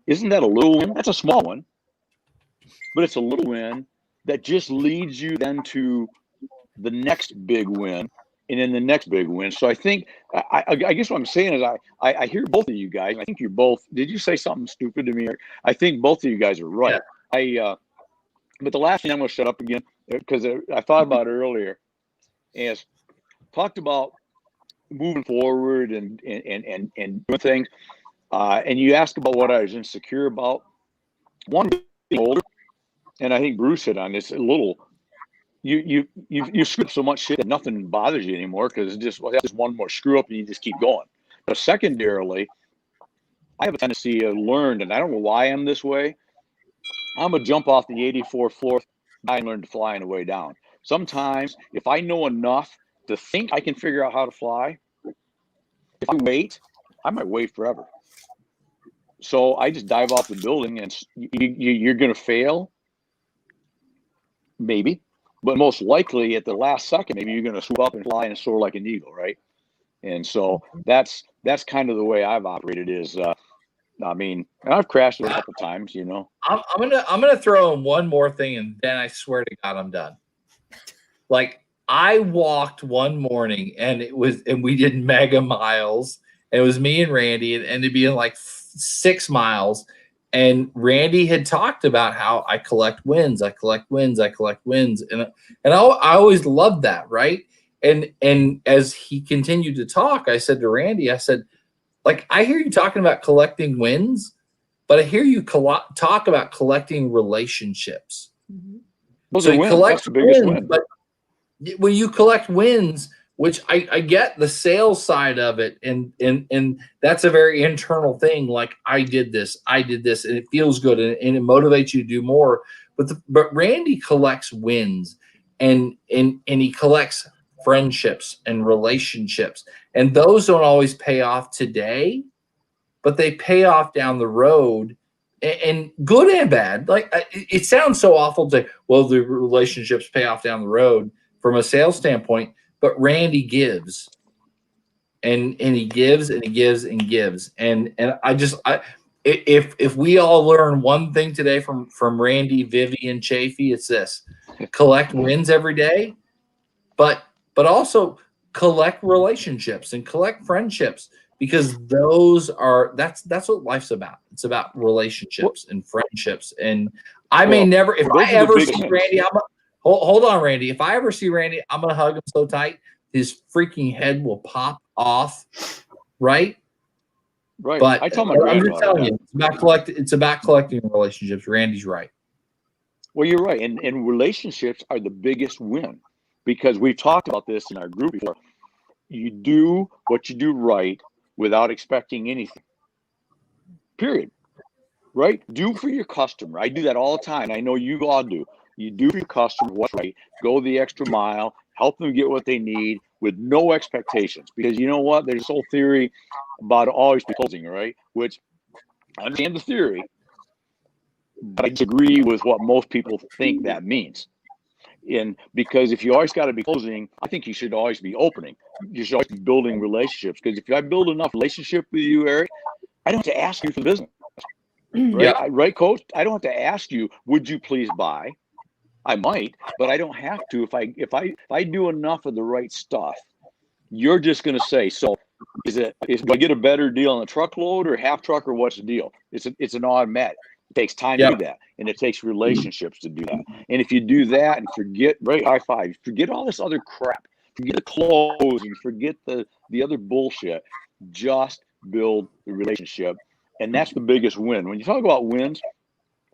Isn't that a little win? That's a small one. But it's a little win that just leads you then to the next big win. And then the next big win. So I think, I guess what I'm saying is I hear both of you guys. I think you're both, did you say something stupid to me? I think both of you guys are right. Yeah. But the last thing I'm going to shut up again, because I thought about it earlier, is talked about moving forward and doing things. And you asked about what I was insecure about. One, being older, and I think Bruce hit on this a little. You screw up so much shit that nothing bothers you anymore because it's just one more screw up and you just keep going. But secondarily, I have a tendency to learn, and I don't know why I'm this way. I'm gonna jump off the 84th floor and learn to fly on the way down. Sometimes, if I know enough to think I can figure out how to fly, if I wait, I might wait forever. So I just dive off the building, and you're gonna fail, maybe. but most likely at the last second, maybe you're going to swoop up and fly and soar like an eagle, right? And so that's kind of the way I've operated. Is I mean, I've crashed it a couple times, you know. I'm gonna throw in one more thing, and then I swear to God, I'm done. Like, I walked one morning, and we did mega miles, and it was me and Randy, and it ended up being like 6 miles. And Randy had talked about how I collect wins, and I always loved that, right? And as he continued to talk, I said to Randy, I said, like, I hear you talking about collecting wins, but I hear you talk about collecting relationships. Those are wins. That's the biggest win. But when you collect wins, which I get the sales side of it, and that's a very internal thing. Like, I did this, and it feels good, and it motivates you to do more. But Randy collects wins, and he collects friendships and relationships, and those don't always pay off today, but they pay off down the road, and good and bad. Like, it sounds so awful to say, well, the relationships pay off down the road from a sales standpoint, but Randy gives, and he gives, and he gives, and gives, and if we all learn one thing today from Randy, Vivi, and Chafee, it's this: collect wins every day, but also collect relationships and collect friendships, because that's what life's about. It's about relationships and friendships. And I may never, if I ever see Randy, hold on, Randy. If I ever see Randy, I'm going to hug him so tight, his freaking head will pop off. Right. Right. But I tell my I'm just telling you, it's about collecting relationships. Randy's right. Well, you're right. And relationships are the biggest win, because we've talked about this in our group before. You do what you do right without expecting anything. Period. Right? Do for your customer. I do that all the time. I know you all do. You do for your customer what's right. Go the extra mile. Help them get what they need with no expectations. Because you know what? There's this whole theory about always be closing, right? Which I understand the theory, but I disagree with what most people think that means. And because if you always got to be closing, I think you should always be opening. You should always be building relationships. Because if I build enough relationship with you, Eric, I don't have to ask you for the business. Right? Yeah. Right, Coach? I don't have to ask you, would you please buy? I might, but I don't have to. If I do enough of the right stuff, you're just going to say, so do I get a better deal on the truckload or half truck, or what's the deal? It's an automatic. It takes time to do that, and it takes relationships to do that. And if you do that and forget, right, high five, forget all this other crap, forget the clothes, and forget the other bullshit, just build the relationship. And that's the biggest win. When you talk about wins,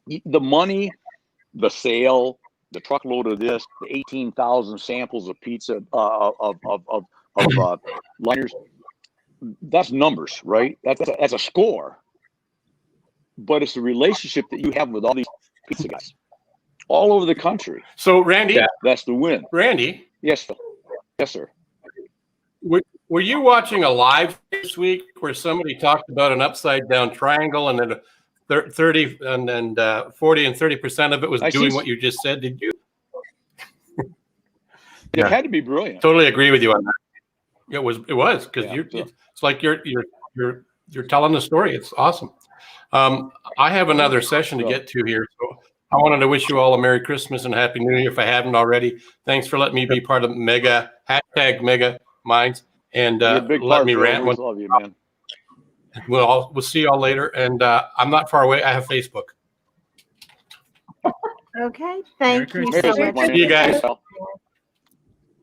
the money, the sale, the truckload of this, the 18,000 samples of pizza, of liners, that's numbers, right? That's a score. But it's the relationship that you have with all these pizza guys all over the country. So, Randy, that's the win. Randy, yes, sir. Were you watching a live this week where somebody talked about an upside down triangle, and then 30 and then 40 and 30% of it was doing what you just said? Did you? It had to be brilliant. Totally agree with you on that. It was because it's like you're telling the story. It's awesome. I have another session to get to here, so I wanted to wish you all a Merry Christmas and Happy New Year if I haven't already. Thanks for letting me be part of Mega Minds, and let me rant. Love you, man. We'll see y'all later, and I'm not far away. I have Facebook. Okay, thank you so much. See you guys.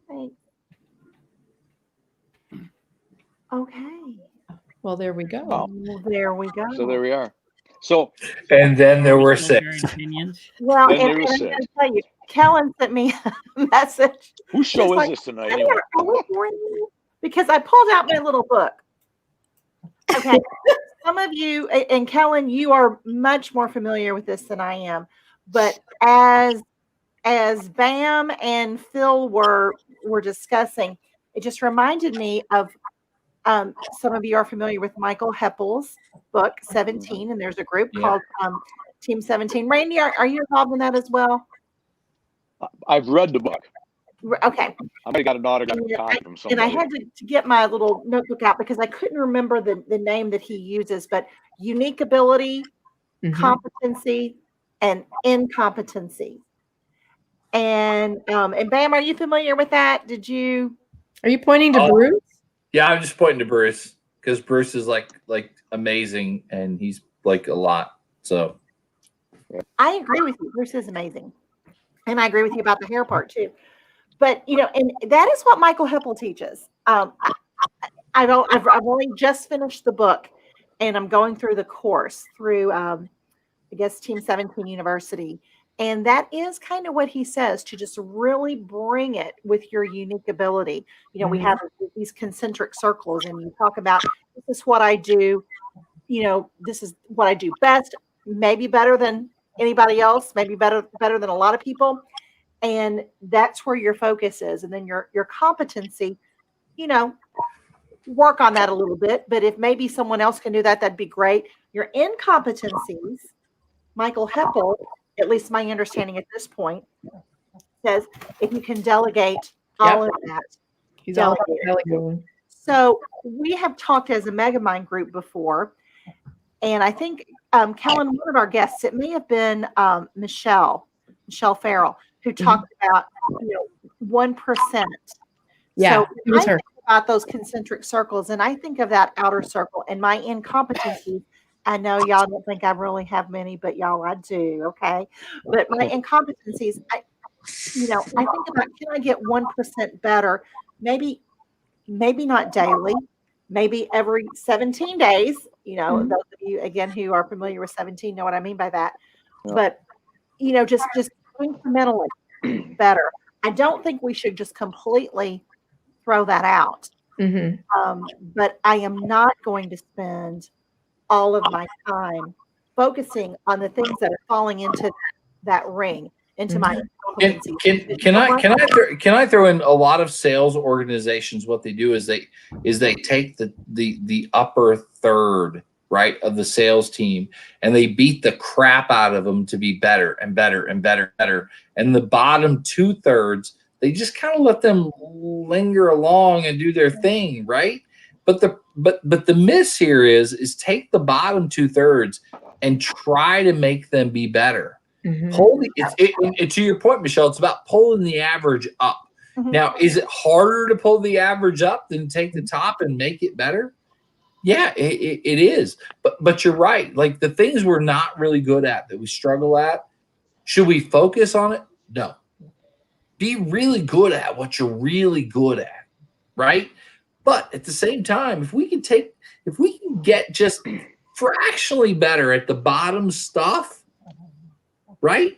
Thanks. Okay. Well, there we go. Oh. There we go. So there we are. So, and then there were 6. Well, and I'm going to tell you, Kellen sent me a message. Whose show is this tonight? Anyway? Because I pulled out my little book. Okay. Some of you, and Kellen, you are much more familiar with this than I am. But as Bam and Phil were discussing, it just reminded me of some of you are familiar with Michael Heppel's book 17, and there's a group called Team 17. Randy, are you involved in that as well? I've read the book. Okay. I might have got an autograph copy from somebody. And I had to get my little notebook out because I couldn't remember the name that he uses, but unique ability, competency, and incompetency. And Bam, are you familiar with that? Are you pointing to Bruce? Yeah, I'm just pointing to Bruce because Bruce is like amazing and he's like a lot. So I agree with you. Bruce is amazing. And I agree with you about the hair part too. But, and that is what Michael Heppel teaches. I've only just finished the book and I'm going through the course through, I guess, Team 17 University. And that is kind of what he says, to just really bring it with your unique ability. We have these concentric circles and you talk about, this is what I do. This is what I do best, maybe better than anybody else, maybe better than a lot of people. And that's where your focus is. And then your competency, work on that a little bit. But if maybe someone else can do that, that'd be great. Your incompetencies, Michael Heppel, at least my understanding at this point, says if you can delegate all of that. He's all about delegating. So we have talked as a Megamind group before. And I think, Kellen, one of our guests, it may have been Michelle Farrell, who talked about 1%. Yeah, so I think about those concentric circles, and I think of that outer circle and my incompetency. I know y'all don't think I really have many, but y'all, I do. Okay, but my incompetencies, I think about, can I get 1% better? Maybe not daily, maybe every 17 days. Those of you again who are familiar with 17 know what I mean by that. Yeah. But just incrementally better. I don't think we should just completely throw that out. But I am not going to spend all of my time focusing on the things that are falling into that ring, into my competency. Can I throw in a lot of sales organizations? What they do is they take the upper third, right, of the sales team, and they beat the crap out of them to be better and better and better and better. And the bottom 2/3, they just kind of let them linger along and do their thing, right? But the miss here is take the bottom 2/3 and try to make them be better. To your point, Michelle, it's about pulling the average up. Now, is it harder to pull the average up than take the top and make it better? Yeah, it is. But you're right. Like the things we're not really good at, that we struggle at, should we focus on it? No. Be really good at what you're really good at, right? But at the same time, if we can get just fractionally better at the bottom stuff, right?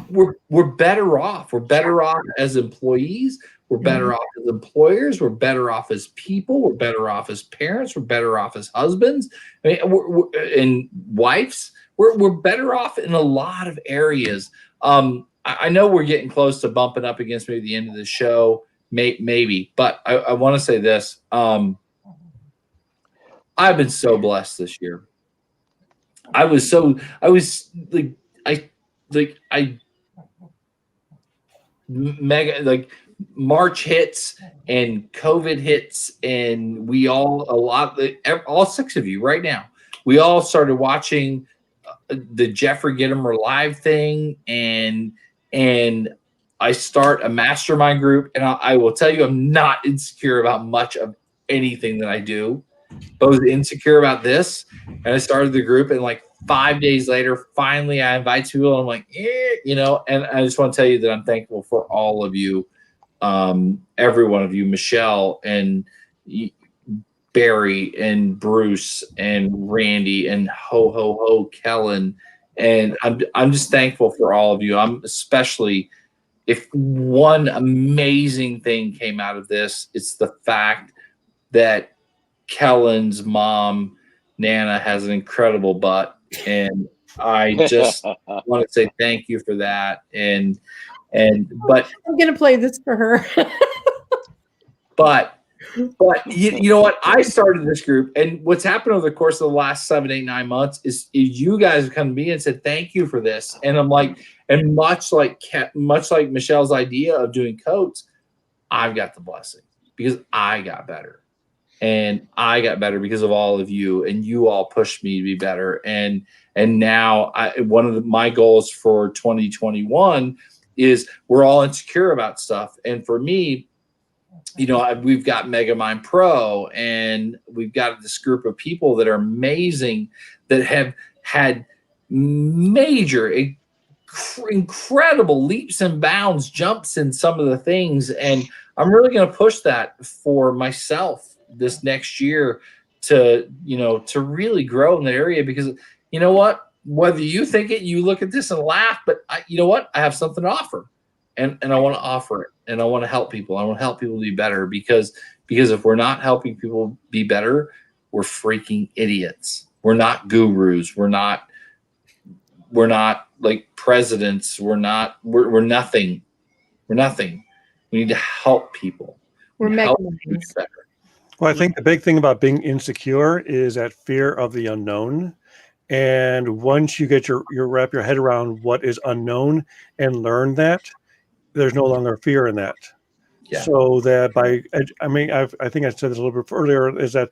We're better off. We're better off as employees. We're better off as employers. We're better off as people. We're better off as parents. We're better off as husbands and wives. We're better off in a lot of areas. I know we're getting close to bumping up against maybe the end of the show, maybe, but I want to say this. I've been so blessed this year. March hits and COVID hits, and all 6 of you right now, we all started watching the Jeffrey Gitomer live thing, and I start a mastermind group, and I will tell you, I'm not insecure about much of anything that I do, but I was insecure about this, and I started the group, and like 5 days later, finally I invite people, and I'm like, and I just want to tell you that I'm thankful for all of you, every one of you, Michelle and Barry and Bruce and Randy and Kellen, and I'm just thankful for all of you. I'm especially, if one amazing thing came out of this, it's the fact that Kellen's mom, Nana, has an incredible butt, and I just want to say thank you for that. But I'm gonna play this for her. but But you know what? I started this group, and what's happened over the course of the last 7, 8, 9 months is you guys have come to me and said, thank you for this. And I'm like, and much like Michelle's idea of doing coats, I've got the blessing because I got better. And I got better because of all of you, and you all pushed me to be better. And now one of my goals for 2021 is we're all insecure about stuff. And for me, you know, we've got Megamind Pro, and we've got this group of people that are amazing, that have had major, incredible leaps and bounds, jumps in some of the things. And I'm really going to push that for myself this next year to, you know, to really grow in that area, because you know what? Whether you think it, you look at this and laugh, but you know what? I have something to offer, and I want to offer it, and I want to help people. I want to help people be better, because if we're not helping people be better, we're freaking idiots. We're not gurus. We're not like presidents. We're nothing. We're nothing. We need to help people. We're help people be better. Well, I think the big thing about being insecure is that fear of the unknown. And once you get your wrap your head around what is unknown and learn that, there's no longer fear in that. Yeah. So that I think I said this a little bit earlier, is that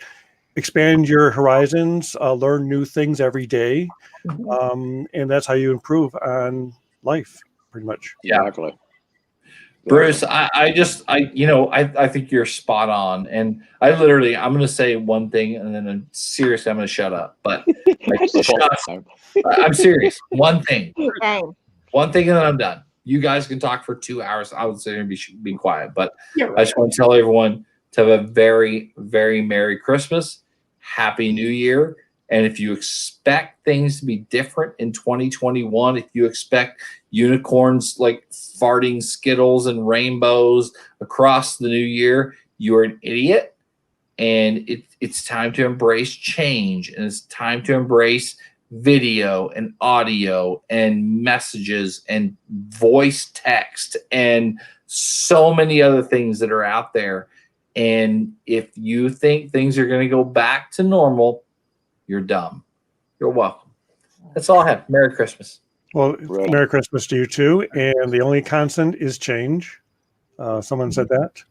expand your horizons, learn new things every day. And that's how you improve on life, pretty much. Yeah. Exactly. Bruce, I think you're spot on. And I'm going to say one thing, and then I'm going to shut up. But I'm serious. One thing, and then I'm done. You guys can talk for 2 hours. I would say be quiet. But I just want to tell everyone to have a very, very Merry Christmas, Happy New Year. And if you expect things to be different in 2021, if you expect unicorns like farting Skittles and rainbows across the new year, you're an idiot. And it's time to embrace change. And it's time to embrace video and audio and messages and voice text and so many other things that are out there. And if you think things are going to go back to normal, you're dumb. You're welcome. That's all I have. Merry Christmas. Well, Merry Christmas to you too. And the only constant is change. Someone said that.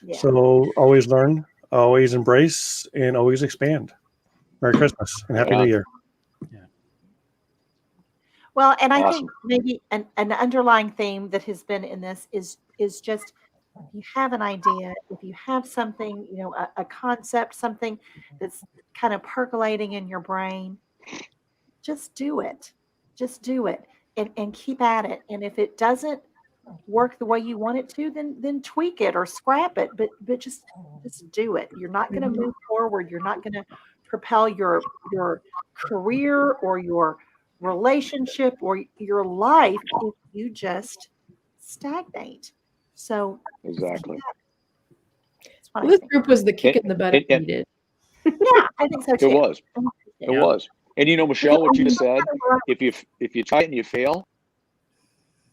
Yeah. So always learn, always embrace, and always expand. Merry Christmas and Happy New Year. Yeah. Well, and I think maybe an underlying theme that has been in this is just, if you have an idea, if you have something, you know, a concept, something that's kind of percolating in your brain, just do it. Just do it and keep at it. And if it doesn't work the way you want it to, then tweak it or scrap it. But just do it. You're not going to move forward. You're not going to propel your career or your relationship or your life if you just stagnate. So exactly. This group was the kick in the butt it needed. Yeah, I think so too. It was. And you know, Michelle, what you just said, if you try it and you fail,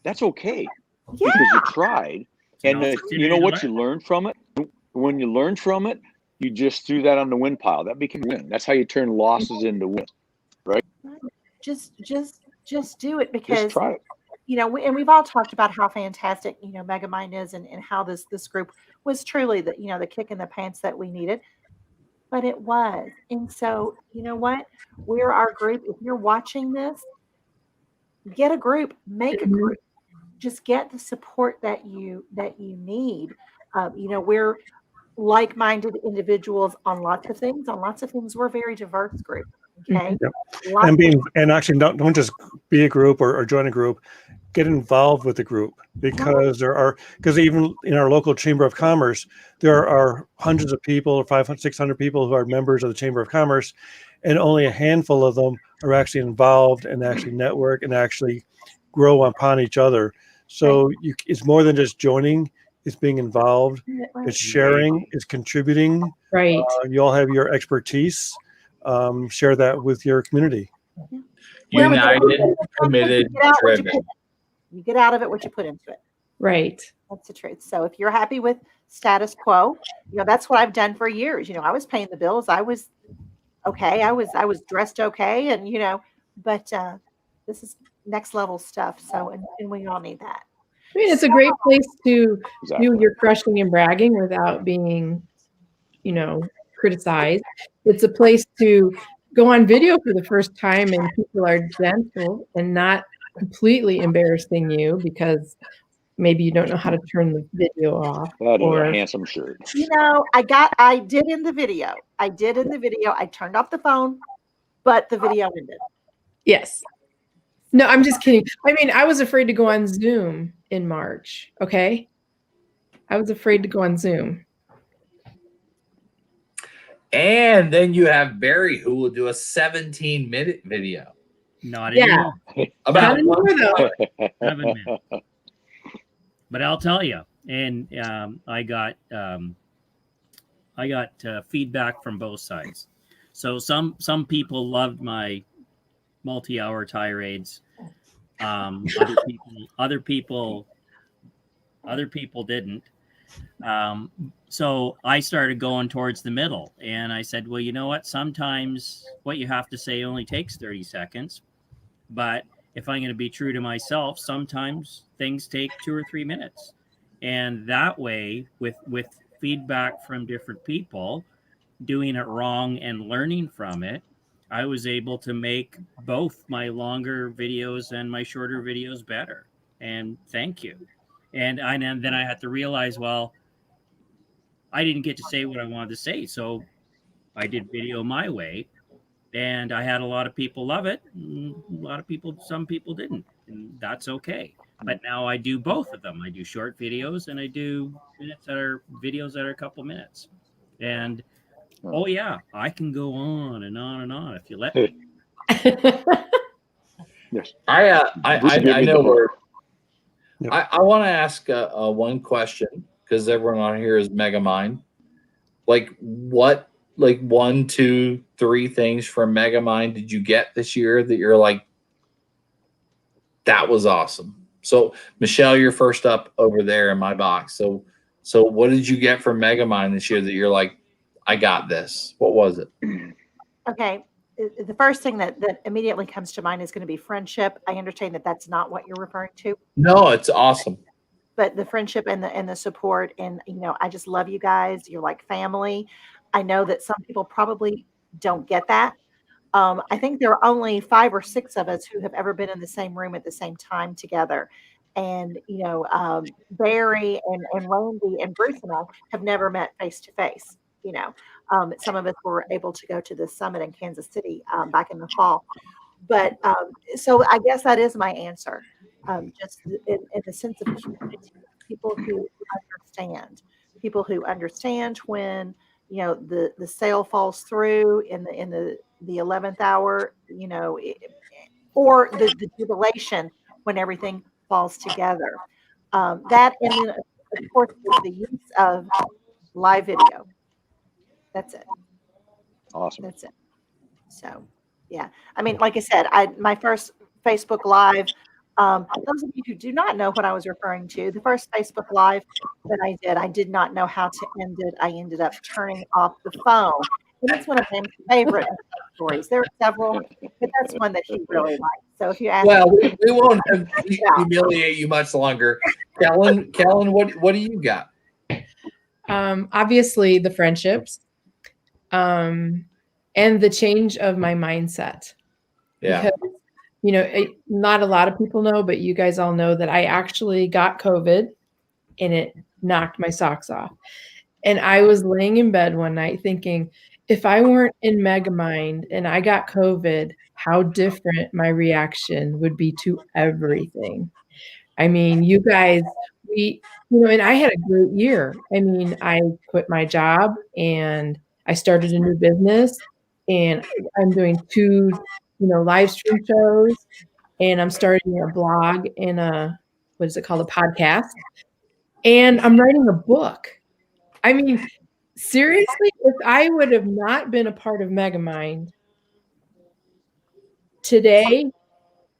that's okay. Yeah. Because you tried. And you know what you learned from it? When you learned from it, you just threw that on the win pile. That became win. That's how you turn losses into wins, right? Just do it, because just try it. You know, and we've all talked about how fantastic, you know, Megamind is, and how this group was truly the, you know, the kick in the pants that we needed. But it was. And so, you know what? We're our group. If you're watching this, get a group, make a group. Just get the support that you need. You know, we're like-minded individuals on lots of things. We're a very diverse group. Okay. Yep. And actually don't just be a group or join a group. Get involved with the group, because even in our local Chamber of Commerce, there are hundreds of people, 500, 600 people who are members of the Chamber of Commerce, and only a handful of them are actually involved and actually network and actually grow upon each other. So it's more than just joining; it's being involved, it's sharing, it's contributing. Right. You all have your expertise. Share that with your community. United, committed, driven. You get out of it what you put into it. Right. That's the truth. So if you're happy with status quo. That's what I've done for years. I was paying the bills. I was okay. I was dressed okay, and but this is next level stuff. So, and we all need that. I mean, it's a great place to Exactly. do your crushing and bragging without being, criticized. It's a place to go on video for the first time and people are gentle and not completely embarrassing you because maybe you don't know how to turn the video off. That is a handsome shirt. I did in the video. I turned off the phone, but the video ended. Yes. No, I'm just kidding. I mean, I was afraid to go on Zoom in March. Okay. I was afraid to go on Zoom. And then you have Barry, who will do a 17-minute video. Not anymore. About Not anymore, though. 7 minutes. But I'll tell you, and I got feedback from both sides. So some people loved my multi-hour tirades. Other people didn't. So I started going towards the middle, and I said, well, you know what? Sometimes what you have to say only takes 30 seconds, but if I'm going to be true to myself, sometimes things take 2 or 3 minutes. And that way, with feedback from different people, doing it wrong and learning from it, I was able to make both my longer videos and my shorter videos better. And thank you. And then I had to realize, well, I didn't get to say what I wanted to say. So I did video my way. And I had a lot of people love it. Some people didn't. And that's okay. But now I do both of them. I do short videos and I do videos that are a couple minutes. And oh yeah, I can go on and on and on if you let me. Yes. I know where. I want to ask one question because everyone on here is Megamind. Like what? Like 1, 2, 3 things from Megamind did you get this year that you're like, that was awesome? So Michelle, you're first up over there in my box. So what did you get from Megamind this year that you're like, I got this? What was it? Okay. The first thing that immediately comes to mind is going to be friendship. I understand that that's not what you're referring to. No, it's awesome. But the friendship and the support, and I just love you guys. You're like family. I know that some people probably don't get that. I think there are only 5 or 6 of us who have ever been in the same room at the same time together. And, Barry and Randy and Bruce and I have never met face to face. Some of us were able to go to the summit in Kansas City back in the fall. But so I guess that is my answer. Just in the sense of community, people who understand when, the sale falls through in the 11th hour, or the jubilation when everything falls together. That, and then of course the use of live video. That's it. Awesome. That's it. So, yeah. I mean, like I said, my first Facebook Live, those of you who do not know what I was referring to, the first Facebook Live that I did not know how to end it. I ended up turning off the phone. And that's one of my favorite stories. There are several, but that's one that he really liked. So if you ask me, we won't humiliate you much longer. Kellen, what do you got? Obviously the friendships, and the change of my mindset. Yeah. Because, not a lot of people know, but you guys all know that I actually got COVID and it knocked my socks off. And I was laying in bed one night thinking, if I weren't in Megamind and I got COVID, how different my reaction would be to everything. I mean, you guys, and I had a great year. I mean, I quit my job and I started a new business and I'm doing 2, live stream shows, and I'm starting a blog and a podcast, and I'm writing a book. I mean, seriously, if I would have not been a part of Megamind today,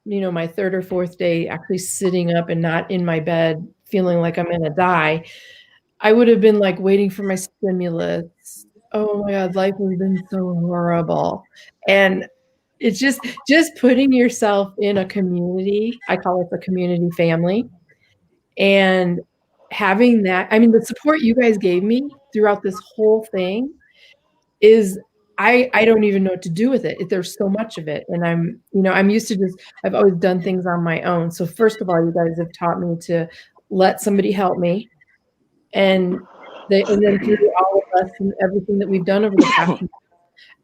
my 3rd or 4th day actually sitting up and not in my bed feeling like I'm going to die, I would have been like waiting for my stimulus. Oh my God, life has been so horrible. And it's just putting yourself in a community. I call it the community family. And having that, I mean, the support you guys gave me throughout this whole thing is, I don't even know what to do with it. There's so much of it. And I'm used to I've always done things on my own. So first of all, you guys have taught me to let somebody help me. And then through all of us and everything that we've done over the past,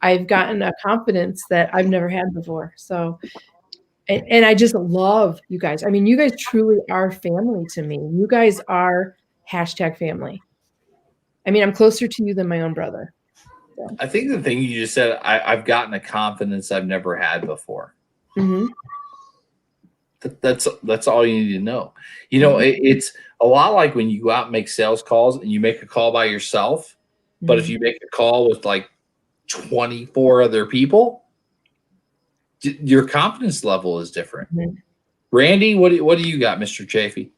I've gotten a confidence that I've never had before. So, and I just love you guys. I mean, you guys truly are family to me. You guys are #family. I mean, I'm closer to you than my own brother. So. I think the thing you just said, I've gotten a confidence I've never had before. Mm-hmm. That's all you need to know. You know, it's a lot like when you go out and make sales calls and you make a call by yourself, but if you make a call with like 24 other people, your confidence level is different. Randy, what do you got, Mr. Chafee?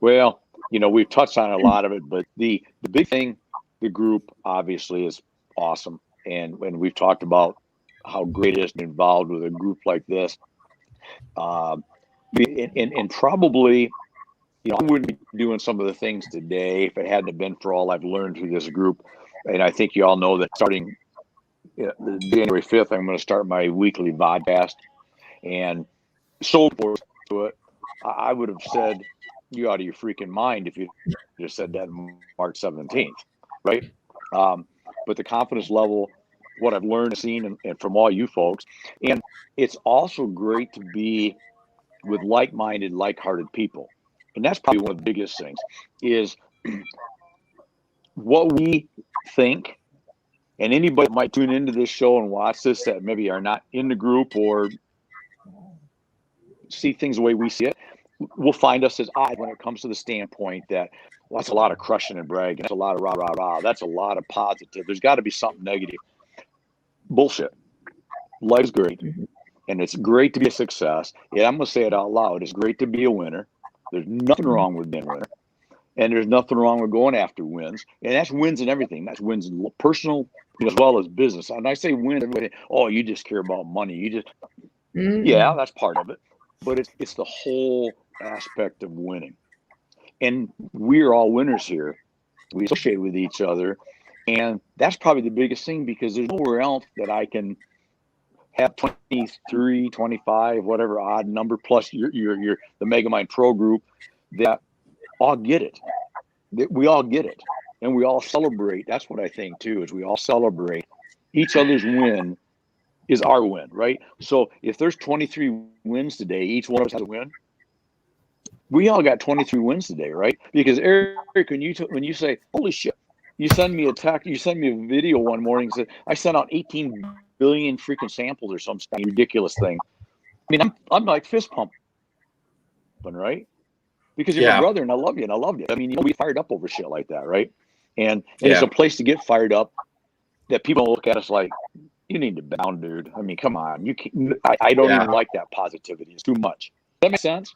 Well, you know, we've touched on a lot of it, but the big thing, the group obviously is awesome. And when we've talked about how great it is to be involved with a group like this. And probably, you know, I wouldn't be doing some of the things today if it hadn't been for all I've learned through this group. And I think you all know that starting January 5th, I'm going to start my weekly podcast. And so forth to it, I would have said, you out of your freaking mind if you just said that March 17th, right? But the confidence level, what I've learned and seen and from all you folks, and it's also great to be with like-minded, like-hearted people. And that's probably one of the biggest things is what we think, and anybody might tune into this show and watch this that maybe are not in the group or see things the way we see it, will find us as odd when it comes to the standpoint that, well, that's a lot of crushing and bragging. That's a lot of rah, rah, rah. That's a lot of positive. There's got to be something negative. Bullshit. Life's great. And it's great to be a success. Yeah, I'm going to say it out loud. It's great to be a winner. There's nothing wrong with being a winner. And there's nothing wrong with going after wins. And that's wins in everything. That's wins in personal as well as business. And I say wins, everybody, oh, you just care about money. You just, yeah, that's part of it. But it's the whole aspect of winning. And we're all winners here. We associate with each other. And that's probably the biggest thing because there's nowhere else that I can have 23, 25, whatever odd number, plus your the Megamind Pro group that all get it. We all get it. And we all celebrate. That's what I think too, is we all celebrate each other's win is our win, right? So if there's 23 wins today, each one of us has a win. We all got 23 wins today, right? Because Eric, when you say, holy shit, you send me a text, you send me a video one morning, said I sent out 18 billion freaking samples or some ridiculous thing. I mean, I'm like fist pumping, right? Because you're my brother and I love you and I loved it. I mean, you know, we fired up over shit like that, right? And it's a place to get fired up that people don't look at us like, you need to bound, dude. I mean, come on. You can't, I don't even like that positivity. It's too much. Does that make sense?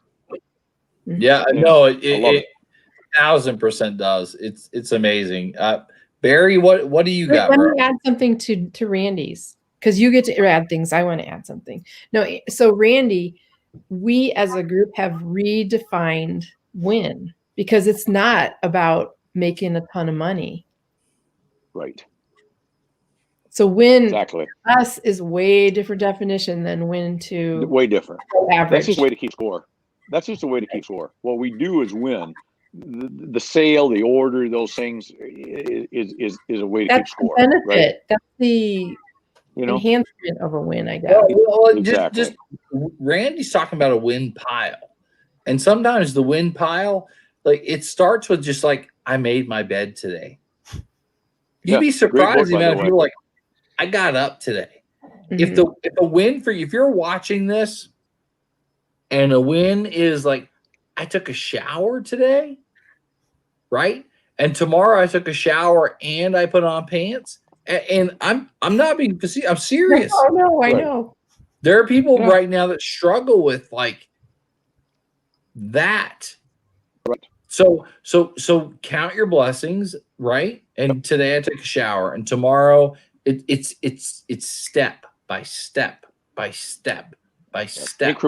Yeah, no, it 1000% does. It's amazing. Barry, what do you got? Let me add something to Randy's, because you get to add things. I want to add something. No, so Randy, we as a group have redefined win because it's not about making a ton of money. Right. So win exactly us is way different definition than win to way different. Average. That's just a way to keep score. That's just a way to keep score. What we do is win. The sale, the order, those things is a way to keep score. That's the benefit. Right? That's the enhancement of a win, I guess. Well, exactly. just Randy's talking about a win pile. And sometimes the win pile, like it starts with just like, I made my bed today. You'd be surprised the amount of people like, I got up today. If a win for you, if you're watching this and a win is like, I took a shower today, right? And tomorrow I took a shower and I put on pants. And I'm not being facetious. I'm serious. I know. There are people right now that struggle with like that. Right. So count your blessings, right? And today I took a shower, and tomorrow it's step by step by step by step.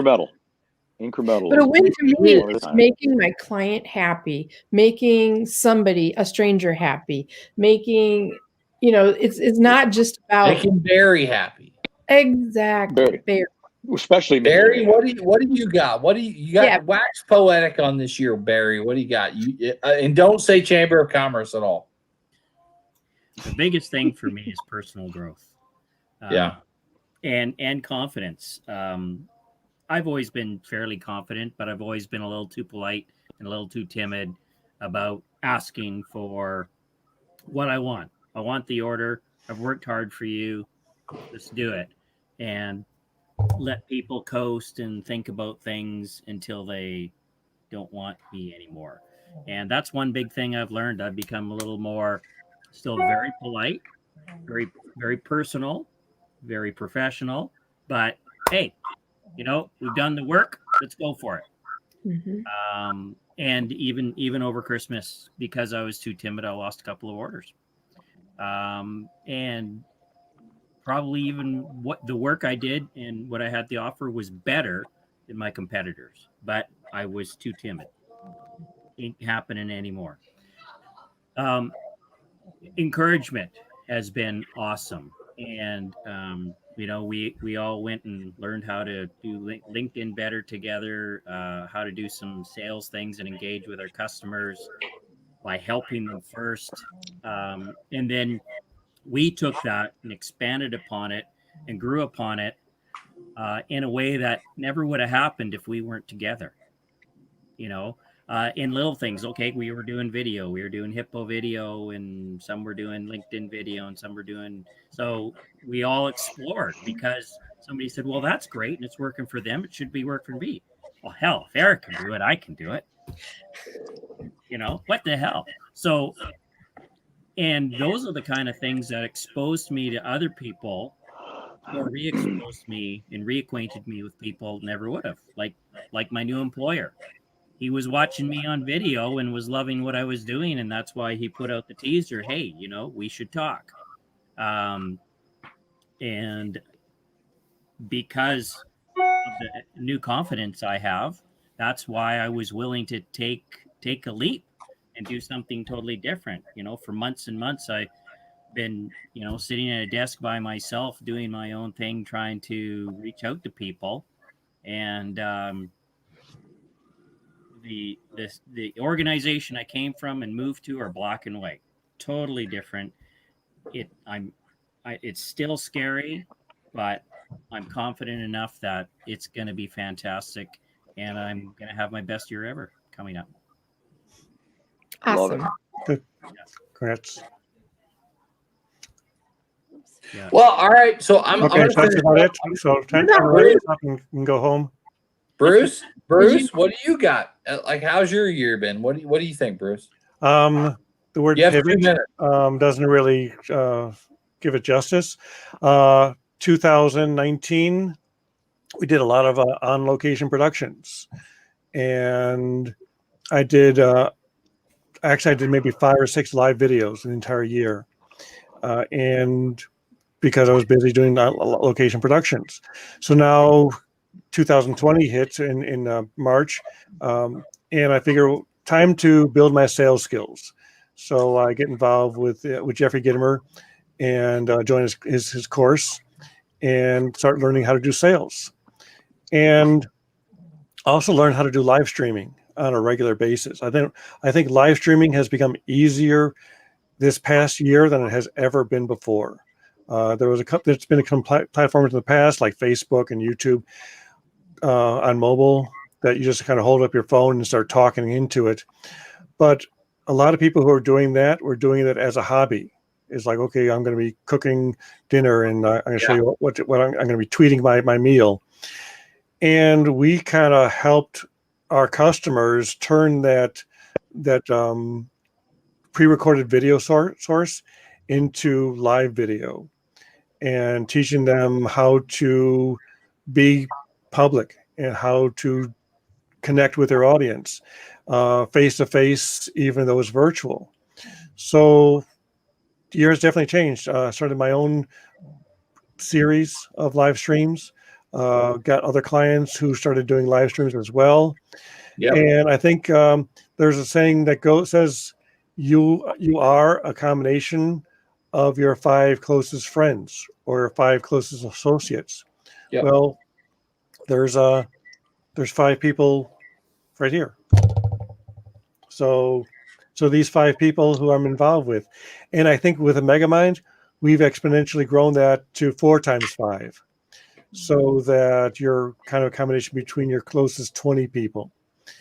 Incremental. But a win to me is making my client happy, making somebody, a stranger, happy, making, it's not just about making Barry happy. Exactly. Barry. Especially Barry, what do you got? What do you got? Yeah. Wax poetic on this year, Barry. What do you got? And don't say Chamber of Commerce at all. The biggest thing for me is personal growth. And confidence. I've always been fairly confident, but I've always been a little too polite and a little too timid about asking for what I want. I want the order. I've worked hard for you. Let's do it. And let people coast and think about things until they don't want me anymore. And that's one big thing I've learned. I've become a little more, still very polite, very, very personal, very professional, but hey, we've done the work. Let's go for it. Mm-hmm. And even over Christmas, because I was too timid, I lost a couple of orders. And probably even what the work I did and what I had to offer was better than my competitors, but I was too timid. Ain't happening anymore. Encouragement has been awesome. And, we all went and learned how to do LinkedIn better together, how to do some sales things and engage with our customers by helping them first. And then we took that and expanded upon it and grew upon it in a way that never would have happened if we weren't together. In little things. Okay, we were doing video, we were doing Hippo video, and some were doing LinkedIn video, and some were doing. So we all explored because somebody said, "Well, that's great, and it's working for them. It should be working for me." Well, hell, if Eric can do it, I can do it. What the hell? So. And those are the kind of things that exposed me to other people or re-exposed me and reacquainted me with people never would have. Like my new employer. He was watching me on video and was loving what I was doing. And that's why he put out the teaser. Hey, we should talk. And because of the new confidence I have, that's why I was willing to take a leap and do something totally different. For months and months, I've been, sitting at a desk by myself, doing my own thing, trying to reach out to people. And the organization I came from and moved to are black and white, totally different. It's still scary, but I'm confident enough that it's going to be fantastic, and I'm going to have my best year ever coming up. Awesome. Good. Congrats. Yeah. Well, all right. So I'm okay. That's about it. So time to wrap up and go home. Bruce, what do you got? How's your year been? What do you think, Bruce? The word pivot doesn't really give it justice. 2019, we did a lot of on-location productions, and I did maybe 5 or 6 live videos an entire year, and because I was busy doing location productions. So now 2020 hits in March, and I figure time to build my sales skills. So I get involved with Jeffrey Gittimer and join his course and start learning how to do sales, and also learn how to do live streaming on a regular basis. I think live streaming has become easier this past year than it has ever been before. There's been a platforms in the past like Facebook and YouTube on mobile that you just kind of hold up your phone and start talking into it. But a lot of people who are doing that were doing it as a hobby. It's like, okay, I'm going to be cooking dinner and I'm going to show you what I'm going to be tweeting my meal. And we kind of helped our customers turn that pre-recorded video source into live video, and teaching them how to be public and how to connect with their audience. face-to-face, even though it's virtual. So the year has definitely changed. Started my own series of live streams. Got other clients who started doing live streams as well. Yep. And I think there's a saying that says you are a combination of your 5 closest friends or your 5 closest associates. Yep. Well, there's 5 people right here. So these 5 people who I'm involved with, and I think with a Megamind, we've exponentially grown that to 4 times 5, so that you're kind of a combination between your closest 20 people.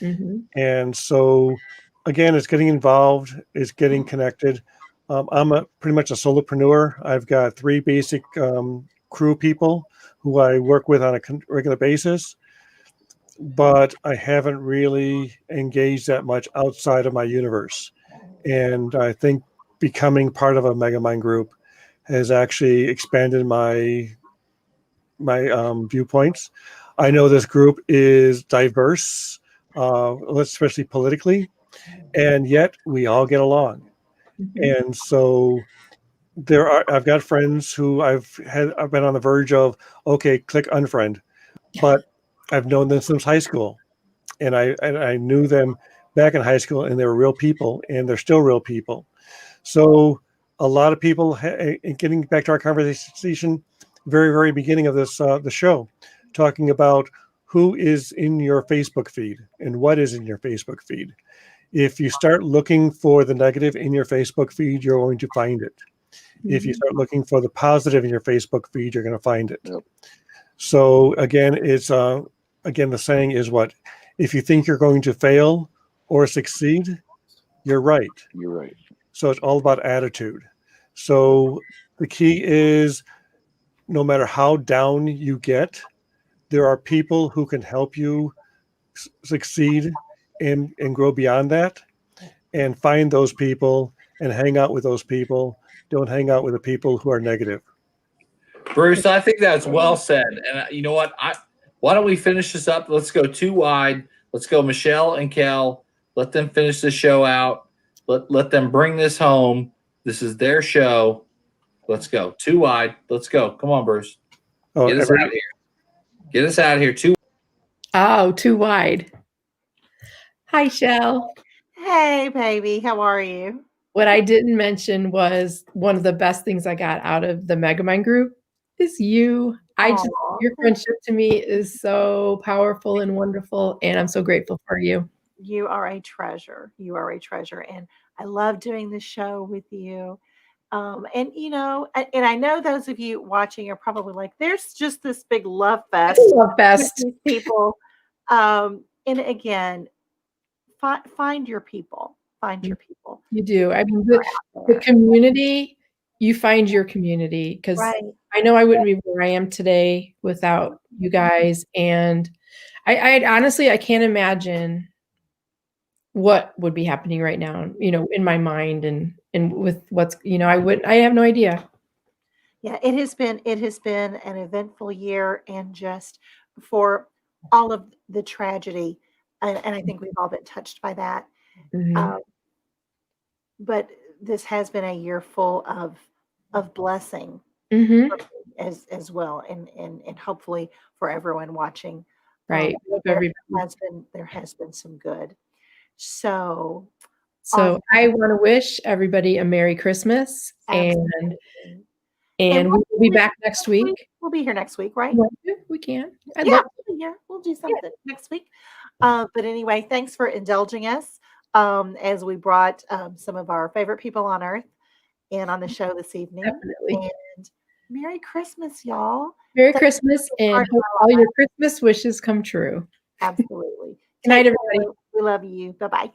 Mm-hmm. And so, again, it's getting involved, it's getting connected. I'm pretty much a solopreneur. I've got 3 basic crew people who I work with on a regular basis, but I haven't really engaged that much outside of my universe. And I think becoming part of a Megamind group has actually expanded my viewpoints. I know this group is diverse, especially politically, and yet we all get along. Mm-hmm. And so I've got friends who I've been on the verge of, okay, click unfriend, but I've known them since high school, and I knew them back in high school, and they were real people, and they're still real people. So a lot of people, getting back to our conversation, very, very beginning of this the show, talking about who is in your Facebook feed and what is in your Facebook feed. If you start looking for the negative in your Facebook feed, you're going to find it. Mm-hmm. If you start looking for the positive in your Facebook feed, you're going to find it. Yep. So again, it's the saying is what? If you think you're going to fail or succeed, you're right. You're right. So it's all about attitude. So the key is, no matter how down you get, there are people who can help you succeed and grow beyond that, and find those people and hang out with those people. Don't hang out with the people who are negative. Bruce, I think that's well said. And you know what? Why don't we finish this up? Let's go 2 wide. Let's go Chelle and Kelle. Let them finish the show out. Let them bring this home. This is their show. Let's go 2 wide. Let's go. Come on, Bruce. Get us out of here. Get us out of here. 2. Oh, 2 wide. Hi, Chelle. Hey, baby. How are you? What I didn't mention was one of the best things I got out of the Megamind group is you. Your friendship to me is so powerful and wonderful, and I'm so grateful for you. You are a treasure. You are a treasure, and I love doing the show with you. And I know those of you watching are probably like, "There's just this big love fest." Love fest. With these people. And again, find your people. Find your people. You do. I mean, the community. You find your community, because I know I wouldn't be where I am today without you guys. And I honestly, I can't imagine what would be happening right now, in my mind and with what's, I have no idea. Yeah, it has been an eventful year, and just for all of the tragedy. And I think we've all been touched by that. Mm-hmm. But this has been a year full of blessing, mm-hmm. as well, and hopefully for everyone watching, right? There has been some good. So I want to wish everybody a Merry Christmas, and we will be back next week. We'll be here next week, right? We can. We'll be here. We'll do something next week. But anyway, thanks for indulging us as we brought some of our favorite people on earth in on the show this evening. Definitely. And Merry Christmas, y'all. Merry Christmas, and hope all your Christmas wishes come true. Absolutely. Good night, everybody. We love you. Bye-bye.